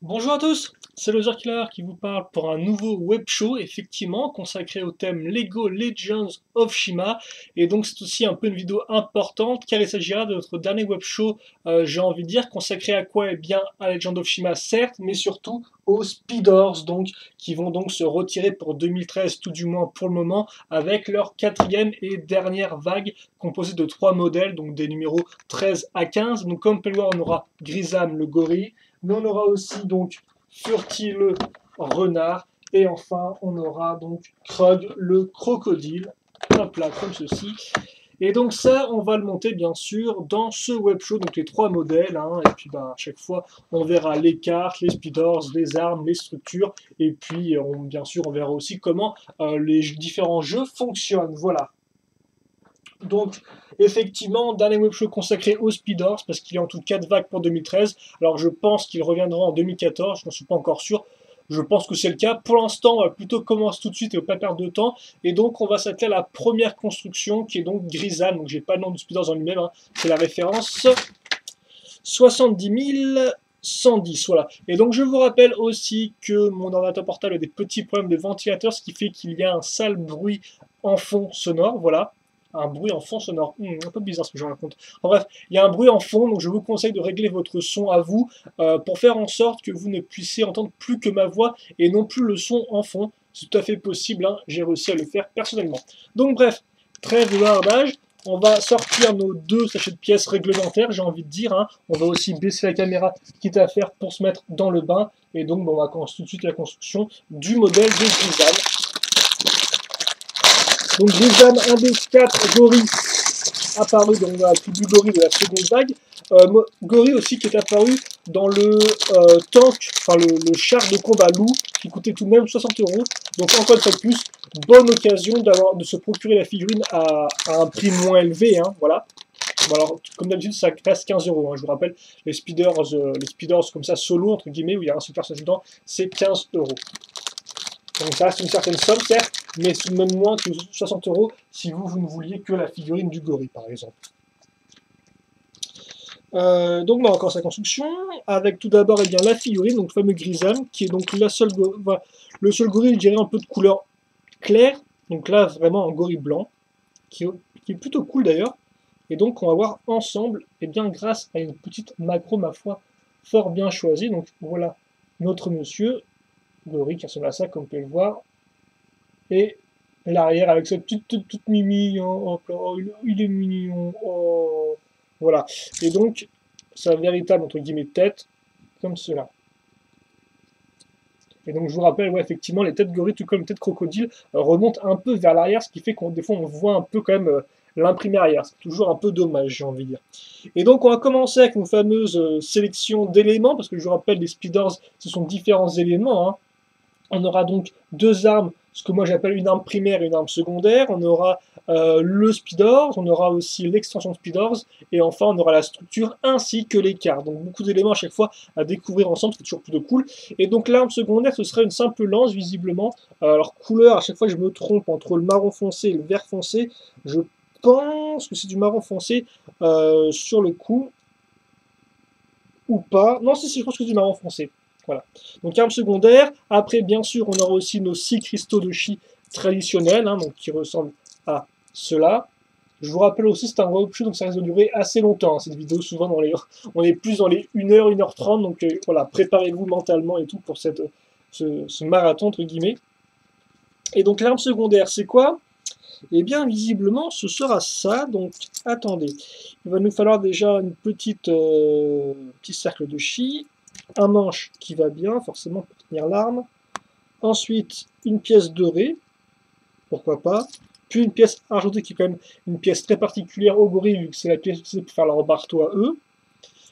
Bonjour à tous, c'est le Killer qui vous parle pour un nouveau web show, effectivement, consacré au thème Lego Legends of Shima. Et donc c'est aussi un peu une vidéo importante car il s'agira de notre dernier web show, j'ai envie de dire, consacré à quoi? Eh bien, à Legend of Shima certes, mais surtout aux Speedors, donc, qui vont donc se retirer pour 2013, tout du moins pour le moment, avec leur quatrième et dernière vague, composée de 3 modèles, donc des numéros 13 à 15. Donc comme on peut le voir, on aura Grisam le gorille, mais on aura aussi donc Furty le renard, et enfin on aura donc Krug le crocodile, hop là, comme ceci. Et donc ça, on va le monter bien sûr dans ce web show, donc les 3 modèles, hein, et puis à chaque fois on verra les cartes, les speeders, les armes, les structures, et puis bien sûr on verra aussi comment les différents jeux fonctionnent, voilà. Donc, effectivement, dernier web show consacré aux Speedors, parce qu'il est en tout 4 vagues pour 2013. Alors, je pense qu'il reviendra en 2014, je n'en suis pas encore sûr. Je pense que c'est le cas. Pour l'instant, on va plutôt commencer tout de suite et ne pas perdre de temps. Et donc, on va s'atteler à la première construction, qui est donc Grisan. Donc, j'ai pas le nom de Speedors en lui-même, hein. C'est la référence 70 110, voilà. Et donc je vous rappelle aussi que mon ordinateur portable a des petits problèmes de ventilateur, ce qui fait qu'il y a un sale bruit en fond sonore, voilà. Un bruit en fond sonore, un peu bizarre ce que je raconte. En bref, il y a un bruit en fond, donc je vous conseille de régler votre son à vous, pour faire en sorte que vous ne puissiez entendre plus que ma voix et non plus le son en fond. C'est tout à fait possible, hein. J'ai réussi à le faire personnellement. Donc bref, trêve de bavardage. On va sortir nos 2 sachets de pièces réglementaires, j'ai envie de dire, hein. On va aussi baisser la caméra, quitte à faire pour se mettre dans le bain. Et donc, on va commencer tout de suite la construction du modèle de Grisam. Donc, Grisam, un des 4 gorilles apparus dans la tribu gorille de la seconde vague. Gorille aussi qui est apparu dans le tank, enfin le char de combat loup, qui coûtait tout de même 60 €. Donc, encore une fois de plus, bonne occasion de se procurer la figurine à un prix moins élevé, hein, voilà. Bon alors, comme d'habitude, ça reste 15 €, hein. Je vous rappelle, les speeders comme ça, solo, entre guillemets, où il y a un seul personnage dedans, c'est 15 €. Donc ça reste une certaine somme, certes, mais c'est même moins que 60 € si vous ne vouliez que la figurine du gorille, par exemple. Donc on va commencer la construction, avec tout d'abord la figurine, donc le fameux Grisam, qui est donc le seul gorille, je dirais, un peu de couleur claire, donc là vraiment un gorille blanc, qui est plutôt cool d'ailleurs. Et donc on va voir ensemble, et bien grâce à une petite macro, ma foi, fort bien choisie. Donc voilà notre monsieur, gorille qui ressemble à ça, comme vous pouvez le voir. Et l'arrière avec cette toute mimi, oh, oh, il est mignon, oh. Voilà. Et donc, sa véritable, entre guillemets, tête, comme cela. Et donc je vous rappelle, ouais, effectivement, les têtes gorilles, tout comme les têtes crocodiles, remontent un peu vers l'arrière, ce qui fait qu'on des fois on voit un peu quand même l'imprimé arrière. C'est toujours un peu dommage, j'ai envie de dire. Et donc on va commencer avec une fameuse sélection d'éléments, parce que je vous rappelle, les speeders, ce sont différents éléments, hein. On aura donc 2 armes, ce que moi j'appelle une arme primaire et une arme secondaire. On aura le speeders, on aura aussi l'extension de speeders, et enfin on aura la structure ainsi que les cartes. Donc beaucoup d'éléments à chaque fois à découvrir ensemble, c'est toujours plutôt cool. Et donc l'arme secondaire, ce serait une simple lance visiblement. Alors couleur, à chaque fois je me trompe entre le marron foncé et le vert foncé. Je pense que c'est du marron foncé sur le coup, ou pas. Non, si, je pense que c'est du marron foncé. Voilà. Donc arme secondaire. Après, bien sûr, on aura aussi nos 6 cristaux de chi traditionnels, hein, donc qui ressemblent à cela. Je vous rappelle aussi, c'est un workshop, donc ça risque de durer assez longtemps, hein, cette vidéo. Souvent, on est plus dans les 1 h, 1 h 30. Donc voilà, préparez-vous mentalement et tout pour ce marathon, entre guillemets. Et donc l'arme secondaire, c'est quoi? Eh bien, visiblement, ce sera ça. Donc, attendez. Il va nous falloir déjà une petit cercle de chi, un manche qui va bien, forcément, pour tenir l'arme. Ensuite, une pièce dorée, pourquoi pas. Puis une pièce argentée qui est quand même une pièce très particulière au gorille, vu que c'est la pièce utilisée pour faire leur marteau à eux.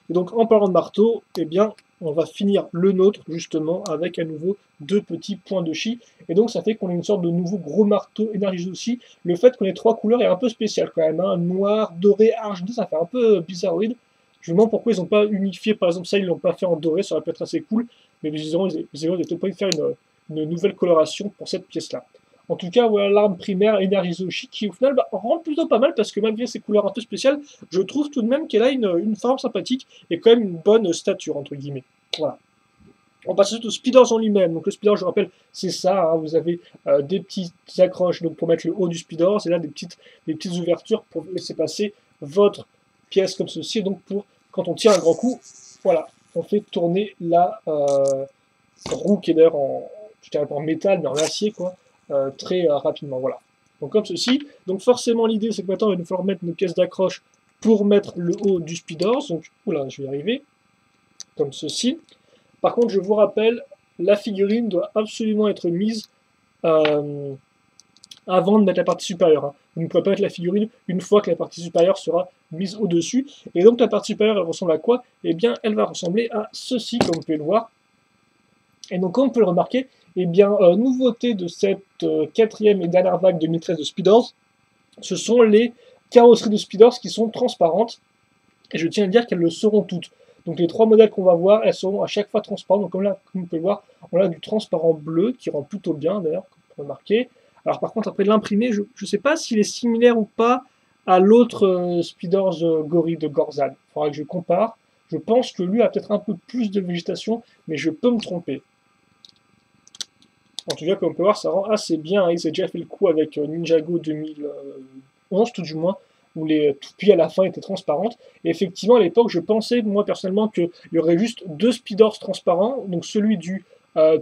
Et donc, en parlant de marteau, eh bien, on va finir le nôtre, justement, avec à nouveau 2 petits points de chi. Et donc, ça fait qu'on a une sorte de nouveau gros marteau énergisé aussi. Le fait qu'on ait 3 couleurs est un peu spécial quand même, hein. Noir, doré, argenté, ça fait un peu bizarroïde. Je me demande pourquoi ils n'ont pas unifié, par exemple, ça, ils l'ont pas fait en doré, ça aurait pu être assez cool. Mais visiblement, ils auraient peut-être pas faire une nouvelle coloration pour cette pièce-là. En tout cas, voilà l'arme primaire énergisée au chi qui, au final, rend plutôt pas mal parce que malgré ses couleurs un peu spéciales, je trouve tout de même qu'elle a une forme sympathique et quand même une bonne stature, entre guillemets. Voilà. On passe ensuite au speeders en lui-même. Donc le speeder, je rappelle, c'est ça. Hein, vous avez des petites accroches donc pour mettre le haut du speeder, et là des petites ouvertures pour laisser passer votre pièce comme ceci. Donc pour quand on tire un grand coup, voilà, on fait tourner la roue qui est d'ailleurs je dirais pas en métal, mais en acier, quoi, très rapidement. Voilà. Donc comme ceci. Donc forcément l'idée c'est que maintenant il va nous falloir mettre nos pièces d'accroche pour mettre le haut du speeder. Donc oula, je vais y arriver. Comme ceci. Par contre, je vous rappelle, la figurine doit absolument être mise euh, avant de mettre la partie supérieure. Hein. Vous ne pouvez pas mettre la figurine une fois que la partie supérieure sera mise au-dessus. Et donc la partie supérieure, elle ressemble à quoi? Eh bien, elle va ressembler à ceci, comme vous pouvez le voir. Et donc, comme vous pouvez le remarquer, eh bien, nouveauté de cette quatrième et dernière vague 2013 de Speeders, ce sont les carrosseries de Speeders qui sont transparentes. Et je tiens à dire qu'elles le seront toutes. Donc les trois modèles qu'on va voir, elles seront à chaque fois transparentes. Donc comme là, comme vous pouvez le voir, on a du transparent bleu qui rend plutôt bien d'ailleurs, comme vous pouvez remarquer. Alors par contre, après l'imprimé, je ne sais pas s'il est similaire ou pas à l'autre Speeders Gorille de Gorzan. Il faudra que je compare. Je pense que lui a peut-être un peu plus de végétation, mais je peux me tromper. En tout cas, comme on peut voir, ça rend assez bien. Hein. Il s'est déjà fait le coup avec Ninjago 2011, tout du moins, où les toupies à la fin étaient transparentes. Et effectivement, à l'époque, je pensais, moi personnellement, qu'il y aurait juste deux speeders transparents, donc celui du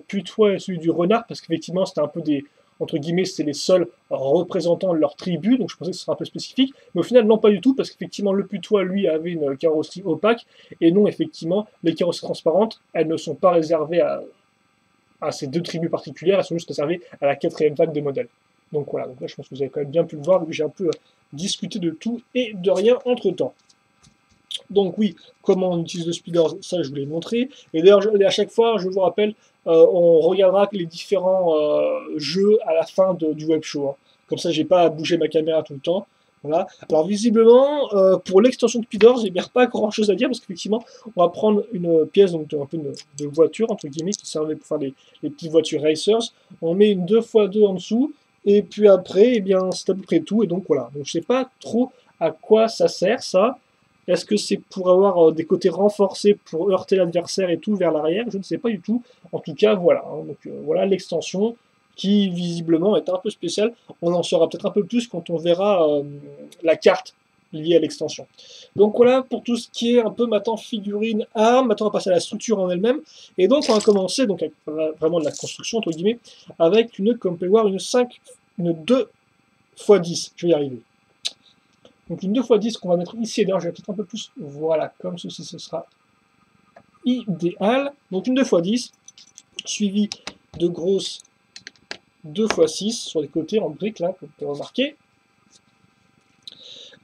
putois et celui du renard, parce qu'effectivement, c'était un peu des, entre guillemets, c'est les seuls représentants de leur tribu, donc je pensais que ce serait un peu spécifique. Mais au final, non, pas du tout, parce qu'effectivement, le putois, lui, avait une carrosserie opaque, et non, effectivement, les carrosseries transparentes, elles ne sont pas réservées à ces deux tribus particulières, elles sont juste réservées à la quatrième vague de modèles. Donc voilà, donc là je pense que vous avez quand même bien pu le voir, vu que j'ai un peu discuté de tout et de rien entre temps. Donc oui, comment on utilise le speeder, ça je vous l'ai montré. Et d'ailleurs, à chaque fois, je vous rappelle, on regardera les différents jeux à la fin du web show. Hein. Comme ça, j'ai pas à bouger ma caméra tout le temps. Voilà. Alors visiblement, pour l'extension de Speeders, il n'y a pas grand chose à dire parce qu'effectivement, on va prendre une pièce donc un peu de voiture entre guillemets qui servait pour faire les petites voitures racers. On met une 2x2 en dessous et puis après, eh bien, c'est à peu près tout. Et donc voilà. Donc je sais pas trop à quoi ça sert ça. Est-ce que c'est pour avoir des côtés renforcés pour heurter l'adversaire et tout vers l'arrière? Je ne sais pas du tout. En tout cas, voilà. Hein. Donc voilà l'extension qui visiblement est un peu spéciale. On en saura peut-être un peu plus quand on verra la carte liée à l'extension. Donc voilà pour tout ce qui est un peu maintenant figurine arme. Maintenant on va passer à la structure en elle-même. Et donc on va commencer donc avec vraiment de la construction entre guillemets avec une, comme vous pouvez voir, une 2x10. Je vais y arriver. Donc une 2x10 qu'on va mettre ici, et d'ailleurs je vais peut-être un peu plus, voilà, comme ceci, ce sera idéal. Donc une 2x10, suivie de grosses 2x6 sur les côtés en briques, là, comme vous pouvez remarquer.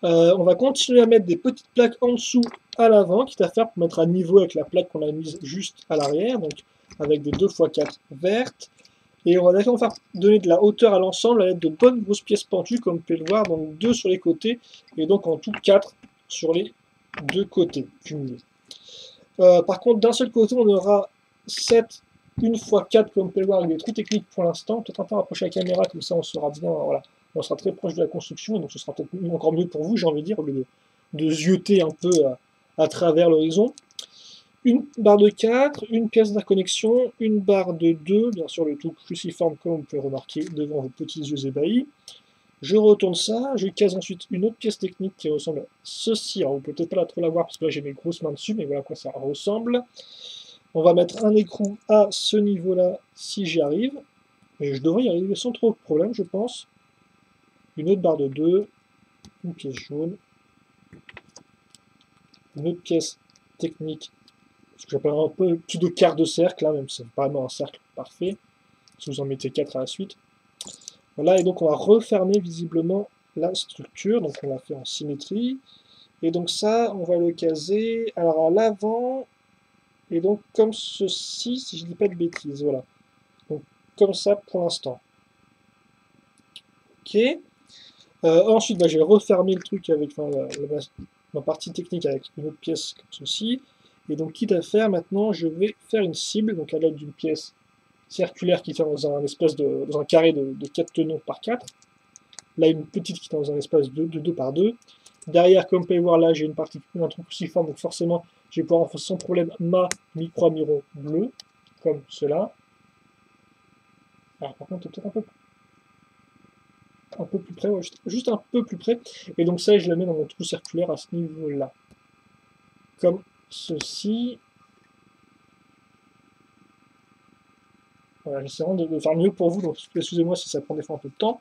On va continuer à mettre des petites plaques en dessous à l'avant, quitte à faire pour mettre à niveau avec la plaque qu'on a mise juste à l'arrière, donc avec des 2x4 vertes. Et on va d'accord faire donner de la hauteur à l'ensemble à l'aide de bonnes grosses pièces pentues, comme vous pouvez le voir, donc 2 sur les côtés, et donc en tout 4 sur les deux côtés cumulés. Par contre, d'un seul côté, on aura 7 1x4, comme vous pouvez le voir, avec des trous techniques pour l'instant. Peut-être un peu rapprocher la caméra, comme ça on sera bien, voilà, on sera très proche de la construction, et donc ce sera peut-être encore mieux pour vous, j'ai envie de dire, au lieu de zioter un peu à travers l'horizon. Une barre de 4, une pièce d'interconnexion, une barre de 2, bien sûr le tout cruciforme comme vous pouvez remarquer devant vos petits yeux ébahis. Je retourne ça, je case ensuite une autre pièce technique qui ressemble à ceci. Alors vous pouvez peut-être pas trop la voir parce que là j'ai mes grosses mains dessus, mais voilà à quoi ça ressemble. On va mettre un écrou à ce niveau-là si j'y arrive. Et je devrais y arriver sans trop de problème, je pense. Une autre barre de 2, une pièce jaune, une autre pièce technique ce que j'appelle un peu pseudo quart de cercle, là, même si c'est pas vraiment un cercle parfait, si vous en mettez 4 à la suite. Voilà, et donc on va refermer visiblement la structure, donc on l'a fait en symétrie, et donc ça, on va le caser, alors à l'avant, et donc comme ceci, si je dis pas de bêtises, voilà. Donc comme ça pour l'instant. Ok. Ensuite, bah, je vais refermer le truc avec ma partie technique avec une autre pièce comme ceci. Et donc, quitte à faire, maintenant, je vais faire une cible, donc à l'aide d'une pièce circulaire qui est dans un espèce dans un carré de 4 tenons par 4. Là, une petite qui est dans un espace de 2 par 2. Derrière, comme vous pouvez voir, là, j'ai un truc cruciforme, donc forcément, je vais pouvoir renforcer sans problème ma micro-amiron bleu. comme cela. Alors par contre, peut-être un peu plus près, ouais, juste un peu plus près. Et donc ça, je le mets dans mon trou circulaire à ce niveau-là. Comme ceci. Voilà, j'essaie vraiment de faire mieux pour vous, donc excusez-moi si ça prend des fois un peu de temps.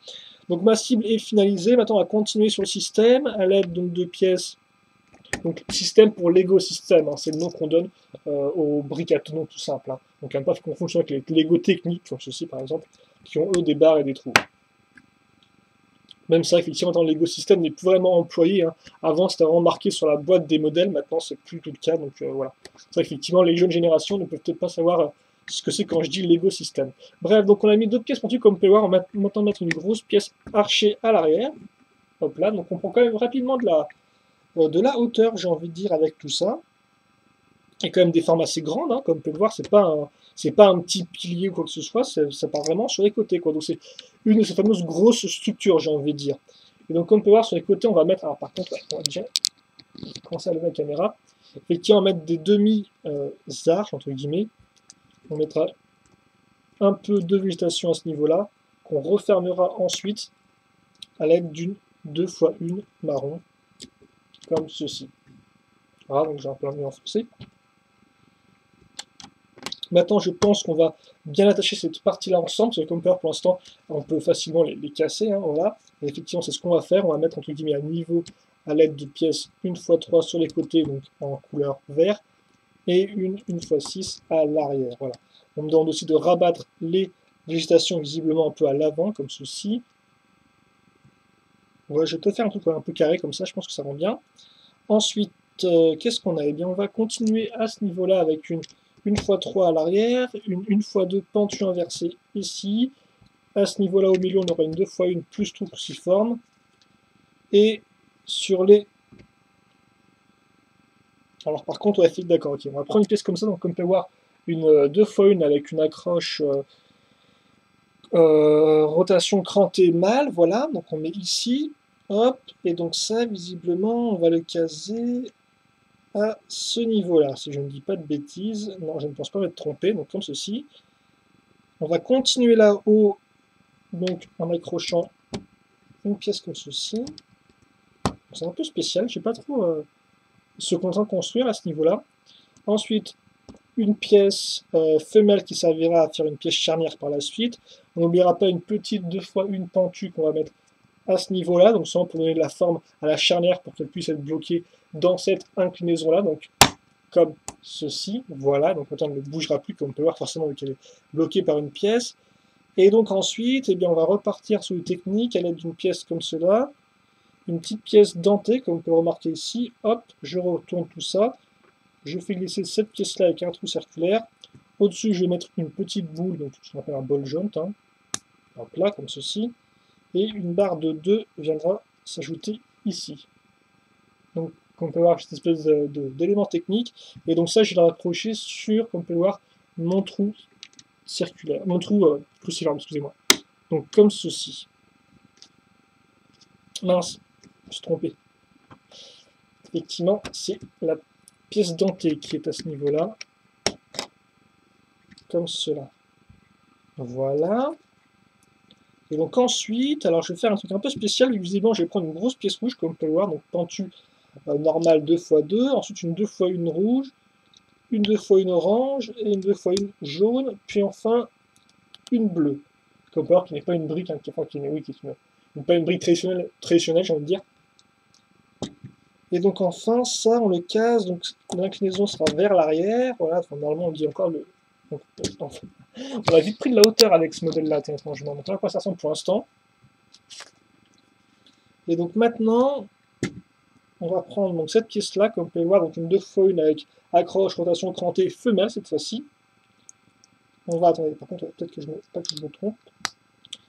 Donc ma cible est finalisée, maintenant on va continuer sur le système, à l'aide donc de pièces. Donc système pour Lego System, hein, c'est le nom qu'on donne aux briques à tenons tout simple. Hein. Donc à ne pas confondre avec les Lego techniques, comme ceux-ci par exemple, qui ont eux des barres et des trous. Même ça, effectivement, dans le Lego System n'est plus vraiment employé. Hein. Avant, c'était vraiment marqué sur la boîte des modèles, maintenant, c'est plus tout le cas. Donc voilà. C'est vrai qu'effectivement, les jeunes générations ne peuvent peut-être pas savoir ce que c'est quand je dis Lego System. Bref, donc on a mis d'autres pièces pentues, comme vous pouvez voir, on va maintenant mettre une grosse pièce archée à l'arrière. Hop là, donc on prend quand même rapidement de la hauteur, j'ai envie de dire, avec tout ça. Et quand même des formes assez grandes, hein, comme vous pouvez le voir, c'est pas un petit pilier ou quoi que ce soit, ça part vraiment sur les côtés, quoi. Donc c'est une de ces fameuses grosses structures, j'ai envie de dire. Et donc comme vous pouvez voir, sur les côtés, on va mettre, alors par contre, on va déjà commencer à lever la caméra, effectivement, on va mettre des demi-arches, entre guillemets. On mettra un peu de végétation à ce niveau-là, qu'on refermera ensuite à l'aide d'une 2x1 marron, comme ceci. Voilà, donc j'ai un peu mieux enfoncé. Maintenant, je pense qu'on va bien attacher cette partie-là ensemble, parce que comme peur pour l'instant, on peut facilement les casser, hein, voilà. Et effectivement, c'est ce qu'on va faire, on va mettre entre guillemets à niveau à l'aide de pièces 1x3 sur les côtés, donc en couleur vert, et une 1x6 à l'arrière, voilà. On me demande aussi de rabattre les végétations visiblement un peu à l'avant, comme ceci. Ouais, je vais peut-être faire un truc un peu carré comme ça, je pense que ça rend bien. Ensuite, qu'est-ce qu'on a? Eh bien, on va continuer à ce niveau-là avec une 1x3 à l'arrière, une 1x2 pentue inversée ici. À ce niveau-là, au milieu, on aura une 2x1 plus tout cruciforme. Et sur les... Alors par contre, ouais, d'accord, ok. On va prendre une pièce comme ça, donc comme vous pouvez voir, une 2x1 avec une accroche rotation crantée mâle, voilà. Donc on met ici, hop, et donc ça, visiblement, on va le caser à ce niveau-là, si je ne dis pas de bêtises. Non, je ne pense pas m'être trompé, donc comme ceci. On va continuer là-haut, donc en accrochant une pièce comme ceci. C'est un peu spécial, je ne sais pas trop ce qu'on entend construire à ce niveau-là. Ensuite, une pièce femelle qui servira à faire une pièce charnière par la suite. On n'oubliera pas une petite 2x1 pentue qu'on va mettre à ce niveau-là, donc ça pour donner de la forme à la charnière pour qu'elle puisse être bloquée dans cette inclinaison-là, donc comme ceci, voilà, donc maintenant elle ne bougera plus, comme on peut voir forcément vu qu'elle est bloquée par une pièce. Et donc ensuite, eh bien, on va repartir sur une technique à l'aide d'une pièce comme cela, une petite pièce dentée, comme on peut remarquer ici, hop, je retourne tout ça, je fais glisser cette pièce-là avec un trou circulaire, au-dessus je vais mettre une petite boule, donc ce qu'on appelle un ball joint, hein, hop là, comme ceci, et une barre de 2 viendra s'ajouter ici. Donc, comme on peut voir, cette espèce d'élément technique. Et donc ça, je vais le raccrocher sur, comme on peut le voir, mon trou circulaire, mon trou cruciforme, excusez-moi. Donc comme ceci. Mince, je me suis trompé. Effectivement, c'est la pièce dentée qui est à ce niveau-là. Comme cela. Voilà. Et donc ensuite, alors je vais faire un truc un peu spécial, visiblement je vais prendre une grosse pièce rouge, comme on peut le voir, donc pentue normale 2x2, ensuite une 2x1 rouge, une 2x1 orange, et une 2x1 jaune, puis enfin une bleue. Comme on peut voir qui n'est pas une brique, hein, qui n'est pas une brique traditionnelle, j'ai envie de dire. Et donc enfin, ça on le case, donc l'inclinaison sera vers l'arrière, voilà, enfin, normalement on dit encore le... Donc, enfin, on a vite pris de la hauteur avec ce modèle-là, étrangement. Je vais montrer à quoi ça ressemble pour l'instant. Et donc maintenant, on va prendre donc, cette pièce-là, comme vous pouvez le voir, donc une 2x1 avec accroche, rotation crantée, femelle cette fois-ci. On va, attendez, par contre, peut-être que pas que je me trompe.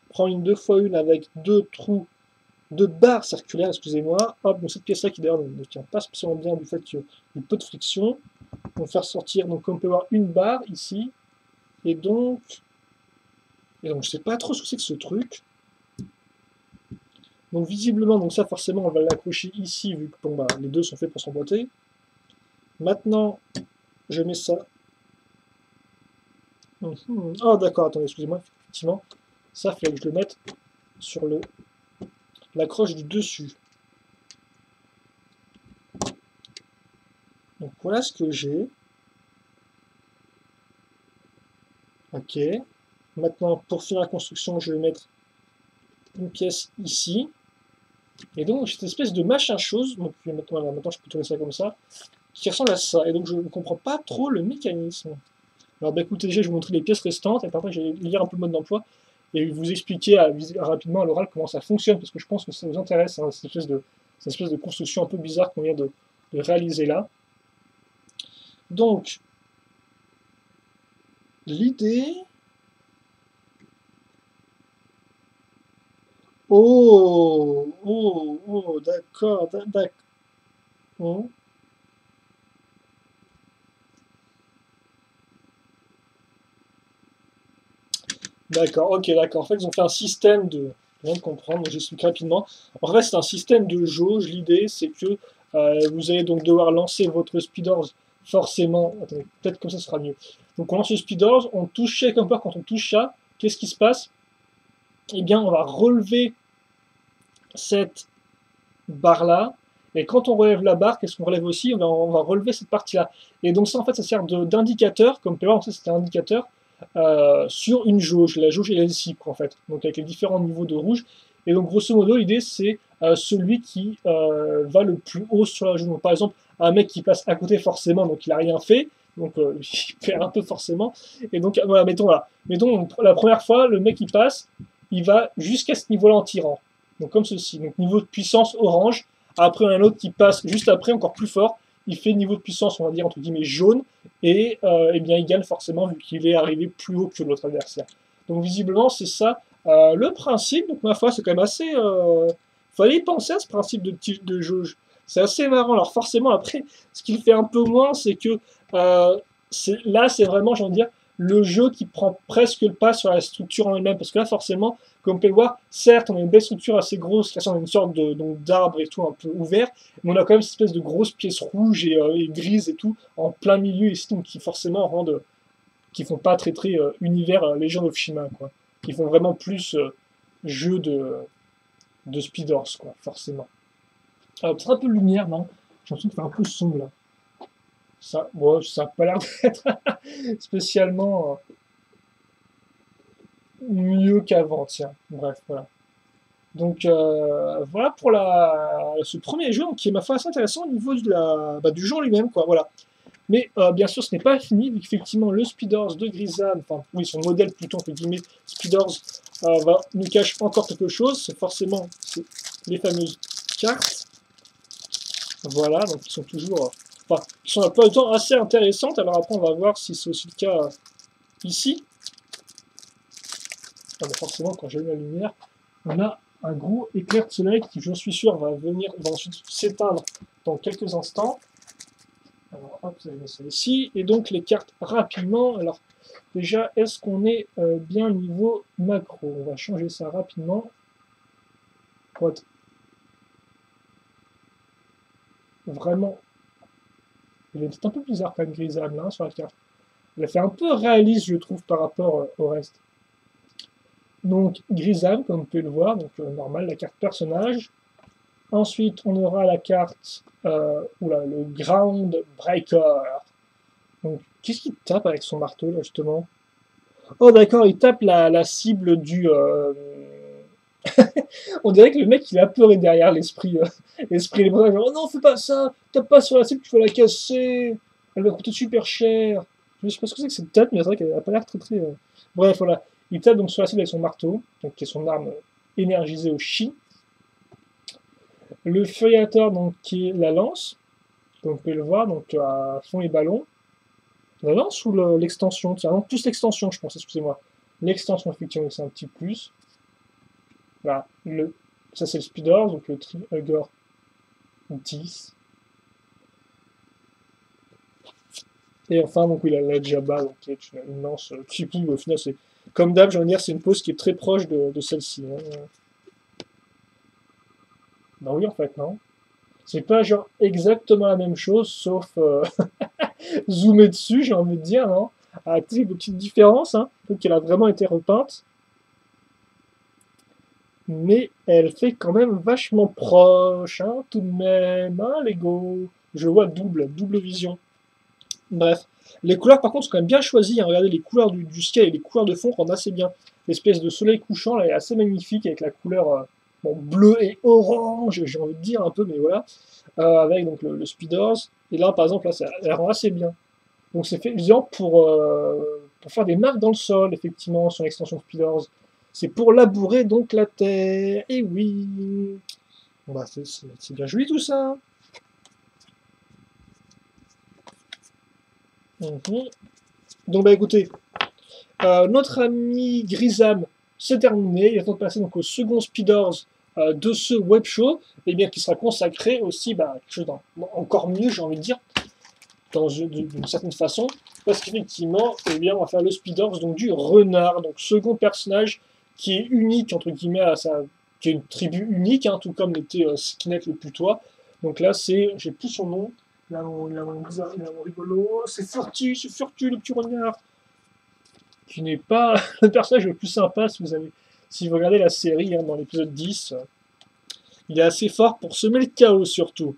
Prendre une 2x1 avec deux trous, deux barres circulaires, excusez-moi. Hop, donc cette pièce-là qui d'ailleurs ne tient pas spécialement bien du fait qu'il y a peu de friction. On va faire sortir, donc comme on peut voir, une barre ici. Et donc je sais pas trop ce que c'est que ce truc. Donc visiblement, donc ça forcément on va l'accrocher ici vu que bon, bah, les deux sont faits pour s'emboîter. Maintenant, je mets ça Oh d'accord, attendez, excusez-moi, effectivement, ça fait que je le mette sur l'accroche du dessus. Donc voilà ce que j'ai. Ok. Maintenant, pour finir la construction, je vais mettre une pièce ici. Et donc, cette espèce de machin chose, donc maintenant je peux tourner ça comme ça, qui ressemble à ça. Et donc, je ne comprends pas trop le mécanisme. Alors, bah, écoutez, déjà, je vais vous montrer les pièces restantes, et après, je vais lire un peu le mode d'emploi, et vous expliquer rapidement à l'oral comment ça fonctionne, parce que je pense que ça vous intéresse, hein, cette espèce de construction un peu bizarre qu'on vient de réaliser là. Donc, l'idée... Oh, oh, oh, d'accord, d'accord. D'accord, ok, d'accord. En fait, ils ont fait un système de. Je viens de comprendre, donc j'explique rapidement. En fait, c'est un système de jauge. L'idée, c'est que vous allez donc devoir lancer votre speeders forcément. Attendez, peut-être comme ça sera mieux. Donc, on lance le speeders, on touche quelque part quand on touche ça. Qu'est-ce qui se passe? Eh bien, on va relever cette barre-là. Et quand on relève la barre, qu'est-ce qu'on relève aussi? On va relever cette partie-là. Et donc, ça, en fait, ça sert d'indicateur. Comme peut voir, c'est un indicateur sur une jauge. La jauge est ici, en fait, donc avec les différents niveaux de rouge. Et donc, grosso modo, l'idée, c'est celui qui va le plus haut sur la jauge. Donc, par exemple, un mec qui passe à côté forcément, donc il n'a rien fait, donc il perd un peu forcément. Et donc, voilà, mettons là. Mettons, la première fois, le mec qui passe, il va jusqu'à ce niveau-là en tirant. Donc, comme ceci. Donc, niveau de puissance orange. Après, un autre qui passe juste après, encore plus fort. Il fait niveau de puissance, on va dire, entre guillemets, jaune et eh bien, il gagne forcément vu qu'il est arrivé plus haut que l'autre adversaire. Donc visiblement, c'est ça le principe. Donc ma foi, c'est quand même assez... fallait y penser à ce principe de jauge. C'est assez marrant. Alors forcément, après, ce qu'il fait un peu moins, c'est que là, c'est vraiment, j'ai envie de dire, le jeu qui prend presque le pas sur la structure en elle-même. Parce que là, forcément, comme on peut le voir, certes, on a une belle structure assez grosse, qui ressemble à une sorte d'arbre et tout, un peu ouvert, mais on a quand même cette espèce de grosse pièce rouge et grise et tout, en plein milieu ici, donc qui forcément qui font pas très très univers Legend of Shima, quoi. Qui font vraiment plus jeu de speeders, quoi, forcément. Alors, peut-être un peu de lumière, non? J'ai l'impression qu'il fait un peu sombre, là. Ça, bon, ça a pas l'air d'être spécialement mieux qu'avant, tiens. Bref, voilà. Donc voilà pour ce premier jeu, qui est ma foi assez intéressant au niveau du jeu en lui-même, quoi. Voilà. Mais bien sûr, ce n'est pas fini, vu qu'effectivement le Speeders de Grisam, enfin oui, son modèle plutôt entre guillemets Speeders, nous cache encore quelque chose. C'est les fameuses cartes. Voilà, donc qui sont toujours, enfin, qui sont la plupart du temps assez intéressantes. Alors après, on va voir si c'est aussi le cas ici. Ah, bah, forcément, quand j'allume la lumière, on a un gros éclair de soleil qui, je suis sûr, va ensuite s'éteindre dans quelques instants. Alors, hop, vous allez mettre ça ici. Et donc, les cartes rapidement. Alors, déjà, est-ce qu'on est bien niveau macro? On va changer ça rapidement. Pour être vraiment... Il est un peu bizarre quand même, grisable, hein, sur la carte. Il a fait un peu réaliste, je trouve, par rapport au reste. Donc, grisable, comme vous pouvez le voir. Donc, normal, la carte personnage. Ensuite, on aura la carte, le Ground Breaker. Donc, qu'est-ce qu'il tape avec son marteau, là, justement? Oh, d'accord, il tape la cible du... On dirait que le mec, il a peur derrière l'esprit. L'esprit, les bras, genre, oh non, fais pas ça! Tape pas sur la cible, tu vas la casser! Elle va coûter super cher! Je sais pas ce que c'est que cette tape, mais c'est vrai qu'elle a pas l'air très très... Bref, voilà. Il tape donc sur la cible avec son marteau, donc qui est son arme énergisée au chi. Le Furiator, donc, qui est la lance. Donc, vous pouvez le voir, donc, à fond les ballons. La lance ou l'extension? Tiens, non, plus l'extension, je pense, excusez-moi. L'extension, effectivement, c'est un petit plus. Voilà. Ça, c'est le Speeder, donc le Tri-Hugger 10. Et enfin, donc, oui, la Jabba, donc, qui est une lance, je sais plus, au final, c'est... Comme d'hab, j'ai envie de dire, c'est une pose qui est très proche de celle-ci. Hein. Bah oui, en fait, non. C'est pas genre exactement la même chose, sauf zoomer dessus, j'ai envie de dire, non? à des petites différences, hein, donc elle a vraiment été repeinte. Mais elle fait quand même vachement proche, hein, tout de même, hein, Lego. Je vois double vision. Bref. Les couleurs, par contre, sont quand même bien choisies, hein. Regardez, les couleurs du ciel et les couleurs de fond rendent assez bien. L'espèce de soleil couchant, là, est assez magnifique, avec la couleur bon, bleu et orange, j'ai envie de dire un peu, mais voilà. Avec donc le Speeders. Et là, par exemple, là, ça elle rend assez bien. Donc c'est fait disons, pour faire des marques dans le sol, effectivement, sur l'extension Speeders. C'est pour labourer donc la terre. Et oui. Bon, bah, c'est bien joli tout ça. Mhm. Donc bah écoutez, notre ami Grisam, c'est terminé. Il est temps de passer donc au second Speeders de ce web show, et bien qui sera consacré aussi bah, à quelque chose encore mieux, j'ai envie de dire, d'une certaine façon, parce qu'effectivement, eh bien, on va faire le Speeders donc du renard, donc second personnage qui est unique entre guillemets qui est une tribu unique, hein, tout comme l'était Skinnet le putois. Donc là, j'ai plus son nom. Il a mon bizarre, il a mon rigolo. C'est Furtu le petit renard, qui n'est pas le personnage le plus sympa si vous regardez la série, hein, dans l'épisode 10. Il est assez fort pour semer le chaos surtout.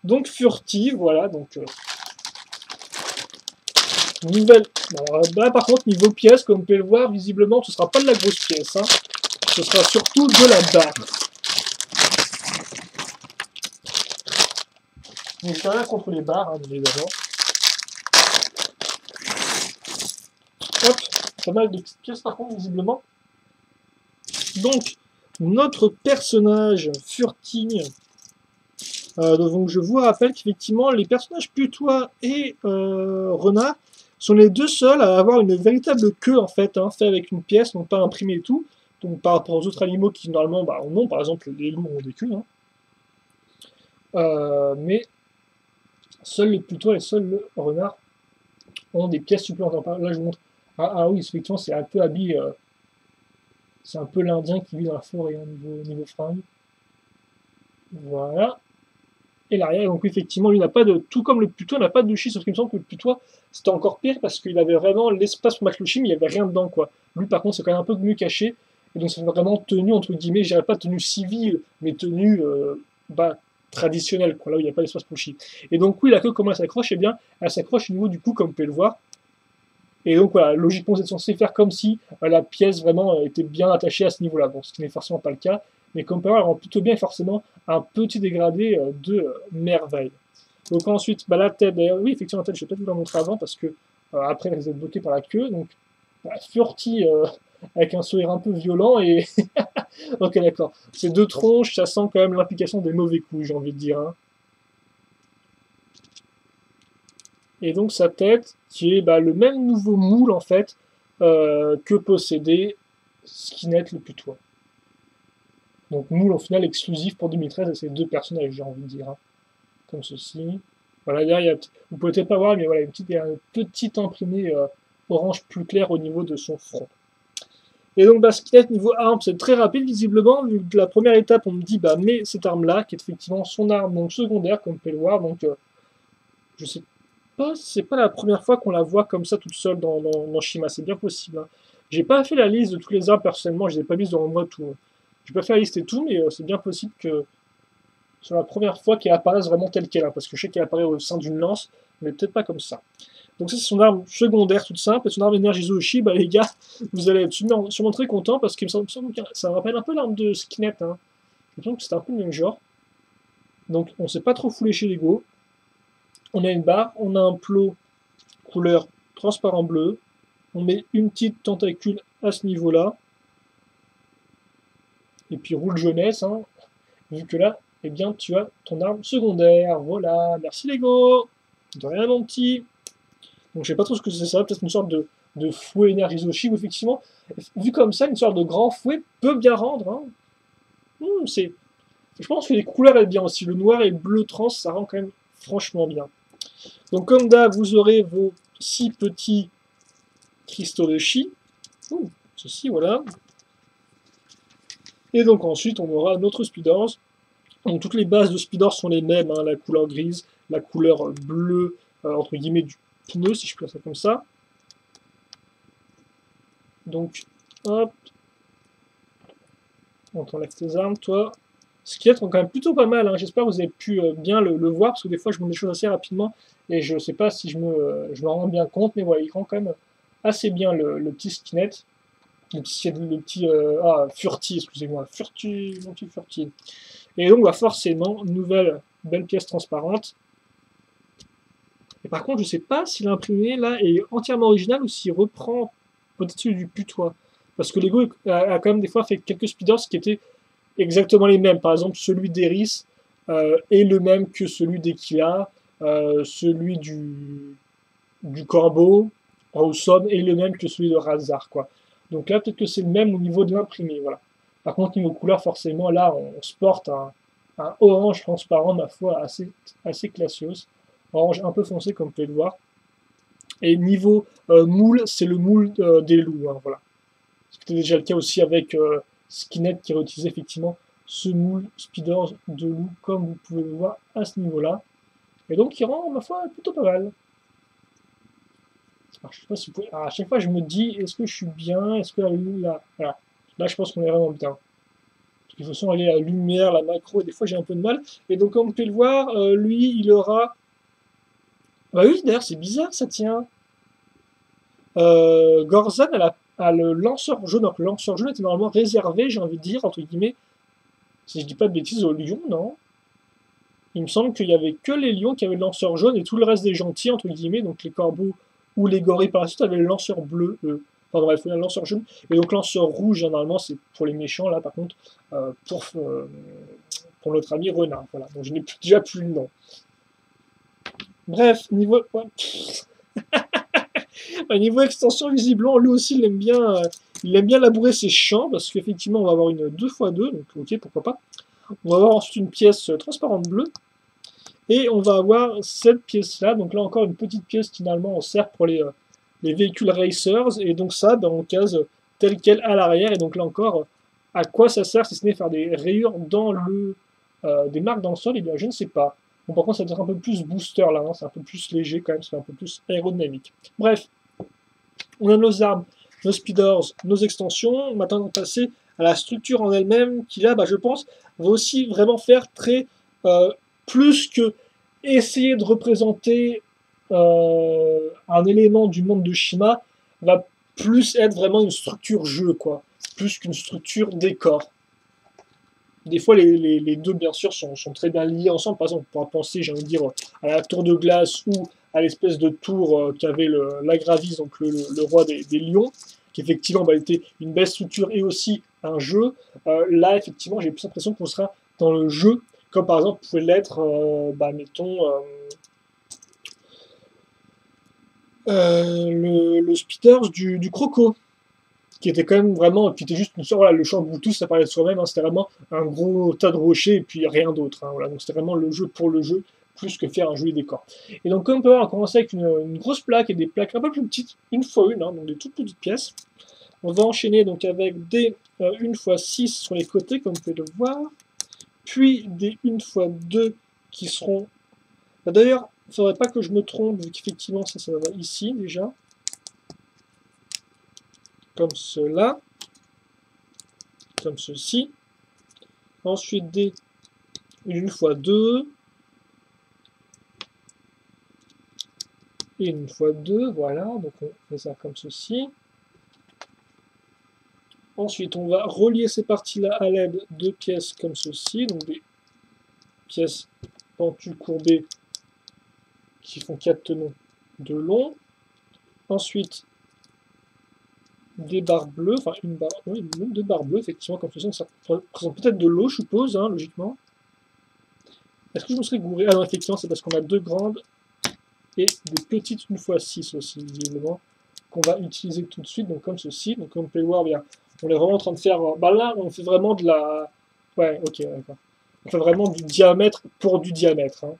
Donc Furtive, voilà, donc nouvelle. Alors, là, par contre, niveau pièce, comme vous pouvez le voir, visiblement, ce sera pas de la grosse pièce, hein. Ce sera surtout de la barre. Donc, j'ai rien contre les barres, hein, évidemment. Hop, pas mal de petites pièces, par contre, visiblement. Donc, notre personnage Furtigne. Donc, je vous rappelle qu'effectivement, les personnages putois et renard sont les deux seuls à avoir une véritable queue, en fait, hein, fait avec une pièce, donc pas imprimée et tout. Donc par rapport aux autres animaux qui normalement bah, en ont, par exemple les loups ont des queues, hein. Mais seuls les putois et seuls le renard ont des pièces supplémentaires. Là je vous montre. Ah oui, effectivement c'est un peu habillé, c'est un peu l'Indien qui vit dans la forêt, hein, niveau fringue. Voilà. Et l'arrière, donc effectivement, lui n'a pas de. Tout comme le putois n'a pas de chi, sauf qu'il me semble que le putois c'était encore pire parce qu'il avait vraiment l'espace pour mettre le chi, mais il n'y avait rien dedans, quoi. Lui par contre c'est quand même un peu mieux caché. Et donc c'est vraiment tenue entre guillemets, je dirais pas tenue civile, mais tenue bah, traditionnelle, quoi, là où il n'y a pas d'espace pour le chi. Et donc oui, la queue, comment elle s'accroche? Eh bien, elle s'accroche au niveau du cou, comme vous pouvez le voir. Et donc voilà, logiquement, vous êtes censé faire comme si la pièce vraiment était bien attachée à ce niveau-là. Bon, ce qui n'est forcément pas le cas, mais comme peut voir, elle rend plutôt bien forcément un petit dégradé de merveille. Donc ensuite, bah, la tête, d'ailleurs, oui, effectivement, la tête, je vais peut-être vous la montrer avant parce que après, elle est bloquée par la queue. Donc, bah, Furty avec un sourire un peu violent et. Ok, d'accord. Ces deux tronches, ça sent quand même l'implication des mauvais coups, j'ai envie de dire, hein. Et donc sa tête, qui est bah, le même nouveau moule en fait que possédait Skinnet le putois. Donc moule au final exclusif pour 2013 et ces deux personnages, j'ai envie de dire, hein. Comme ceci. Voilà, derrière, vous pouvez peut-être pas voir, mais voilà, il y a un petit imprimé orange plus clair au niveau de son front. Et donc bah, Skinnet niveau arme, c'est très rapide visiblement, vu que la première étape on me dit bah mets cette arme là, qui est effectivement son arme donc secondaire, comme vous pouvez le voir, donc je sais pas, c'est pas la première fois qu'on la voit comme ça toute seule dans Shima, c'est bien possible, hein. J'ai pas fait la liste de tous les arbres personnellement, je les ai pas mis devant moi tout. J'ai pas fait la liste et tout, mais c'est bien possible que c'est la première fois qu'elle apparaisse vraiment telle qu'elle, hein, parce que je sais qu'elle apparaît au sein d'une lance, mais peut-être pas comme ça. Donc ça c'est son arme secondaire toute simple, et son arme énergie Zoshi, bah les gars, vous allez être sûrement très content parce qu'il me semble que ça me rappelle un peu l'arme de Skinnet, hein. Je me semble que c'est un peu le même genre. Donc on s'est pas trop foulé chez Lego. On a une barre, on a un plot couleur transparent bleu, on met une petite tentacule à ce niveau-là, et puis roule jeunesse, hein, vu que là, eh bien, tu as ton arme secondaire. Voilà, merci Lego. De rien mon petit. Donc je sais pas trop ce que c'est ça, peut-être une sorte de fouet énergie Zoshi, où effectivement, vu comme ça, une sorte de grand fouet peut bien rendre, hein. Je pense que les couleurs aiment bien aussi. Le noir et le bleu trans, ça rend quand même franchement bien. Donc comme d'hab, vous aurez vos 6 petits cristaux de chi. Ceci, voilà. Et donc ensuite, on aura notre Speeders. Donc toutes les bases de Speeders sont les mêmes, hein, la couleur grise, la couleur bleue, entre guillemets, du pneu, si je peux dire ça comme ça. Donc, hop, on t'enlève tes armes, toi. Squelettes sont quand même plutôt pas mal, hein. J'espère que vous avez pu bien le voir, parce que des fois je monte des choses assez rapidement, et je sais pas si je me rends bien compte, mais voilà, il rend quand même assez bien le petit skinette. Furti, excusez-moi, Furti, mon petit Furti. Et donc, bah, forcément, nouvelle belle pièce transparente. Et par contre, je sais pas si l'imprimé là est entièrement original ou s'il reprend peut-être celui du putois. Parce que Lego a quand même des fois fait quelques speeders qui étaient exactement les mêmes. Par exemple, celui d'Eris est le même que celui d'Equila, celui du corbeau, Rawson, est le même que celui de Razar, quoi. Donc là, peut-être que c'est le même au niveau de l'imprimé, voilà. Par contre, niveau couleur, forcément, là, on se porte un orange transparent, ma foi, assez classios. Orange un peu foncé, comme vous pouvez le voir. Et niveau moule, c'est le moule des loups, hein, voilà. C'était déjà le cas aussi avec Skinnet qui réutilisait effectivement ce moule Speeders de loup, comme vous pouvez le voir à ce niveau-là. Et donc, il rend, ma foi, plutôt pas mal. Alors, je sais pas si vous pouvez... Alors, à chaque fois, je me dis, est-ce que je suis bien? Est-ce que là... Voilà. Là, je pense qu'on est vraiment bien. Parce qu'il faut sans aller à la lumière, la macro, et des fois, j'ai un peu de mal. Et donc, comme vous pouvez le voir, lui, il aura... Bah oui, d'ailleurs, c'est bizarre, ça tient. Gorzan, a le lanceur jaune. Donc, le lanceur jaune était normalement réservé, j'ai envie de dire, entre guillemets, si je dis pas de bêtises, aux lions, non? Il me semble qu'il y avait que les lions qui avaient le lanceur jaune et tout le reste des gentils, entre guillemets, donc les corbeaux ou les gorilles par la suite avaient le lanceur bleu, enfin bref, le lanceur jaune. Et donc lanceur rouge, généralement, c'est pour les méchants, là par contre, pour notre ami Renard. Voilà, donc je n'ai déjà plus le nom. Bref, niveau. Ouais. Niveau extension, visiblement, lui aussi, il aime bien labourer ses champs, parce qu'effectivement, on va avoir une 2x2, donc ok, pourquoi pas. On va avoir ensuite une pièce transparente bleue, et on va avoir cette pièce-là, donc là encore une petite pièce qui finalement on sert pour les véhicules racers, et donc ça, ben, on case tel quel à l'arrière, et donc là encore, à quoi ça sert si ce n'est faire des rayures dans des marques dans le sol, et bien je ne sais pas. Bon, par contre, ça doit être un peu plus booster là, hein, c'est un peu plus léger quand même, c'est un peu plus aérodynamique. Bref, on a nos armes, nos speeders, nos extensions. Maintenant, on va passer à la structure en elle-même, qui là, bah, je pense, va aussi vraiment faire très plus que essayer de représenter un élément du monde de Shima, va plus être vraiment une structure jeu, quoi, plus qu'une structure décor. Des fois, les deux, bien sûr, sont très bien liés ensemble. Par exemple, on pourra penser, j'ai envie de dire, à la tour de glace ou à l'espèce de tour qu'avait l'Agravis, donc le roi des lions, qui effectivement bah, était une belle structure et aussi un jeu. Là, effectivement, j'ai plus l'impression qu'on sera dans le jeu, comme par exemple pouvait l'être, bah, mettons, le Speeders du Croco, qui était quand même vraiment, qui était juste une sorte, voilà, le champ Bluetooth, ça parlait de soi-même, hein, c'était vraiment un gros tas de rochers et puis rien d'autre, hein, voilà, donc c'était vraiment le jeu pour le jeu, plus que faire un joli décor. Et donc comme on peut voir, on commence avec une grosse plaque et des plaques un peu plus petites, une fois une, hein, donc des toutes petites pièces. On va enchaîner donc avec des 1x6 sur les côtés, comme vous pouvez le voir, puis des 1x2 qui seront... D'ailleurs, il ne faudrait pas que je me trompe, vu qu'effectivement ça va ici déjà, comme cela, comme ceci. Ensuite des 1x2 et 1x2, voilà, donc on fait ça comme ceci. Ensuite, on va relier ces parties-là à l'aide de pièces comme ceci, donc des pièces pentues courbées qui font 4 tenons de long. Ensuite, des barres bleues, enfin une barre, oui, deux barres bleues, effectivement, comme ceci, ça représente peut-être de l'eau, je suppose, hein, logiquement. Est-ce que je me serais gouré? Ah non, effectivement, c'est parce qu'on a deux grandes et des petites 1x6 aussi, visiblement, qu'on va utiliser tout de suite, donc comme ceci. Donc comme vous pouvez le voir, bien, on est vraiment en train de faire... Bah là, on fait vraiment de la... Ouais, ok, d'accord. On fait vraiment du diamètre pour du diamètre. Hein.